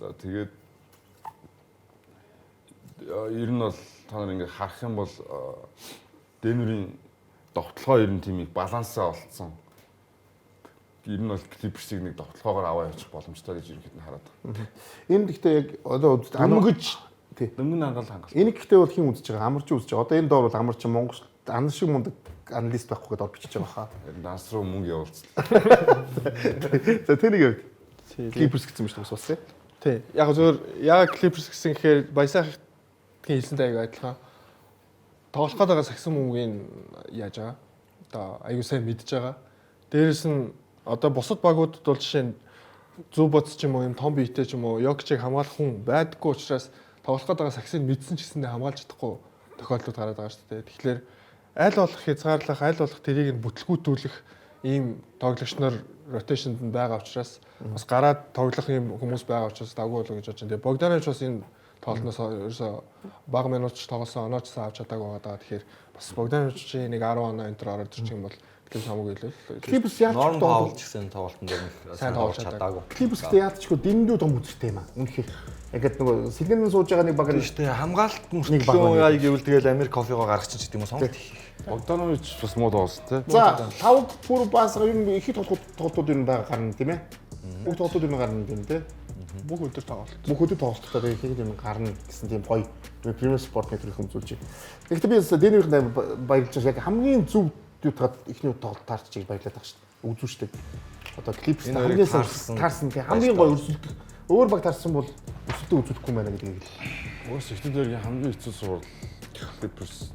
За тэгээд ер нь бол та нар ингэ харах юм бол Дэнвэрийн довтлогоо ер нь тийм их балансаа олцсон. Ер нь бол Clippers-ийг нэг довтлогоогоор аваа явуучих боломжтой гэж ерөнхийд нь хараад байна. Энэ гэхдээ яг одоо Дөнгөж тий. Дөнгөн хангалт хангалттай. Энийг гэхдээ бол хин үзэж байгаа? Амарч үзэж байгаа. Одоо энэ доор бол амарч Монгол ан шиг мундаг аналист байхгүй гэдээ бичиж байгаа хаа. Данс руу мөнгө явуулсан. За тэрийг яг Clippers гэсэн юм шүү дээ бас тий. Тий. Яг зөвөр яг Clippers гэсэн гэхээр баясаахын хэлсэнтэй аяга адилхан. Тоглох гээд байгаа сагсан мөнгөний яаж байгаа? Одоо аягүй сайн мэдж байгаа. Дээрээс нь одоо бусад багуудад бол жишээ нь зөв бодс ч юм уу юм том биетэй ч юм уу Йокичийг хамгаалах хүн байдаггүй учраас тоглох гээд байгаа сагсыг мэдсэн ч гэсэндээ хамгаалж чадахгүй тохиолдлууд гараад байгаа шүү дээ. Тэгэхээр аль болох хязгаарлах, аль болох тэрийг нь бүтлгүүтүүлэх ийм тоглогч нар ротейшнд нь байгаа учраас бас гараад тоглох юм хүмүүс байгаа учраас давгүй болоо гэж бодож байна. Тэгээ Богданович бас энэ тоглолтноос ерөөсөө бага минутч тоглосон онооч авч чадаагүй байгаа. Тэгэхээр бас Богдановичийн нэг 10 оноо энтер ороод ирчих юм бол Clippers хамаагүй илүү. Clippers яаж Норм тоглож хаалж гэсэн тоглолтын дээр нэг сайн тоглож чадаагүй. Clippers гэдэг яатчгүй дэндүү том үзэгтэй юм аа. Үнэхээр яг нөгөө сэлгэнэн сууж байгаа нэг баг тийм шүү дээ. Хамгаалалт мөртлөө яа гэвэл тэгэл Америк кофего гаргачих гэдэг юм уу сонголт их. Богданович бас муу тоглосон тий. За 5 пүр бас ер нь их тоглолтууд ер нь байгаа гарна тийм ээ. Бүх тоглолтууд ер нь гарна тийм тий. Бүх өдөр тоглолт. Бүх өдөр тоглолттой тэгээ их юм гарна гэсэн тийм гоё Premier Sport нэтэрх өмзүүлж байна. Тэгэхдээ би Дэнвэрт баярлж байгаа яг хамгийн зөв юутгаад ихний тоглолт таарч чиг баярлаад байгаа шүү дээ. Үзүү шүү дээ. Одоо Clippers хамгийн таарсан тийм хамгийн гоё өрсөлдөх. Өөр баг таарсан бол өсөлтөө үзүүлэхгүй байна гэдгийг л. Уус ихтэй дээргийн хамгийн хэцүү сурал Clippers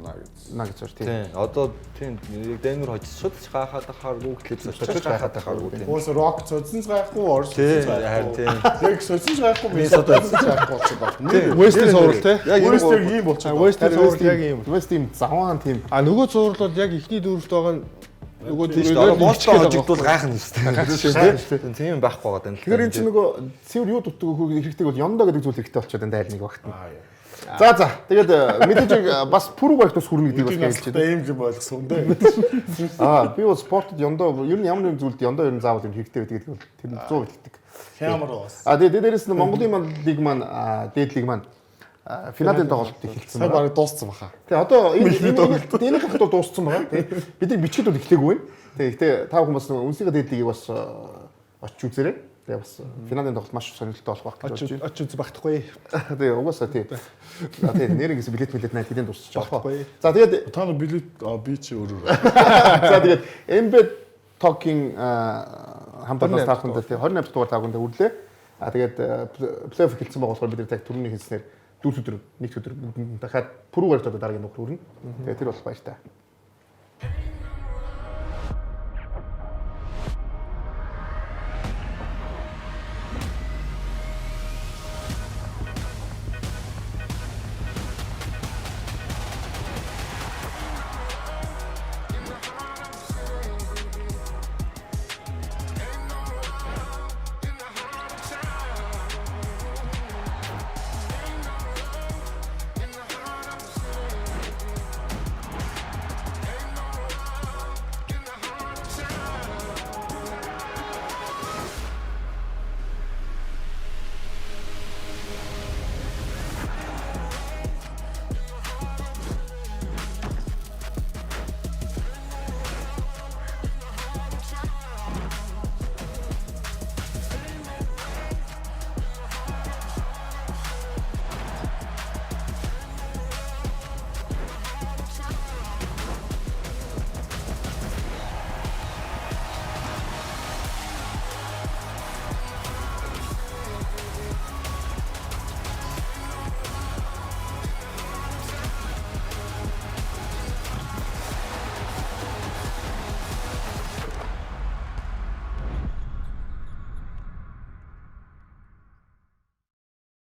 Nuggets тийм. Тийм. Одоо тийм Дэнвэр хожиж шууд гайхаад ахааргүй Clippers очиж гайхаад ахааргүй тийм. Уус Rock цоцсон гайхгүй, Orс Тийм. цоцсон Харин гайхгүй. тийм. Яг цоцсон гайхгүй, Minnesota цоцсон гайхгүй болчихсон байна. West-ийн сурвал те. Яг West-ийг ийм болчихсон. West-ийн сурвал яг ийм. West тийм заван тийм. А нөгөө зурвал бол яг ихний дөрөвт байгаа нь нөгөө Тийм шүү дээ. Бостон хожигдвол гайхна шүү дээ. Тийм байхгүй байгаа юм. Тэгэхээр эн чинь нөгөө цэвэр юу дутдаг хэрэгтэй бол Yondo гэдэг зүйл хэрэгтэй болчиход энэ айл нэг багт. За тэгээд мэдээж бас пүрэг багтаас хүрнэ гэдгийг бас хэлж байна. ийм юм ойлгосон дээ. Би бол спортод Yondo ер нь ямар нэгэн зүйлд Yondo ер нь заавал хэрэгтэй байдаг гэдэг тэр 100 хэлдэг. Хямар бас. Тэгээд дээрээс нь Монголын лиг маань дээдлиг маань финалийн тоглолт эхэлсэн Сайн байна. барыг дууссан баха. Тэгээ одоо энэ тоглолт дууссан байгаа. Бид нар бичгээд бол эхлэегүй байна. Тэгээ та бүхэн бас үнсийгээ дээдлигийг бас очиж үзээрэй. Тэгээ бас финалийн тоглолт маш сонирхолтой болох байх гэж бодож байна. очиж багтахгүй. Тэгээ угаасаа тий. Тэгээ нэрээс билет найд хэдэн дуусчих واخхой. Багтахгүй. За тэгээд Та нар билет би чи өөрөөр. за тэгээд Эмбед Talking хамт олонс тав хүндээ 28 дугаар тав хүндээ үрлээ. Тэгээд плей-офф эхэлсэн байгаа болохоор бид нар яг турнирыг хийснээр 4 өдөр, нэг өдөр дахиад пүрүү гарч одоо дараагийн нөхөр үрнэ. Тэгээд тэр бол баяртай.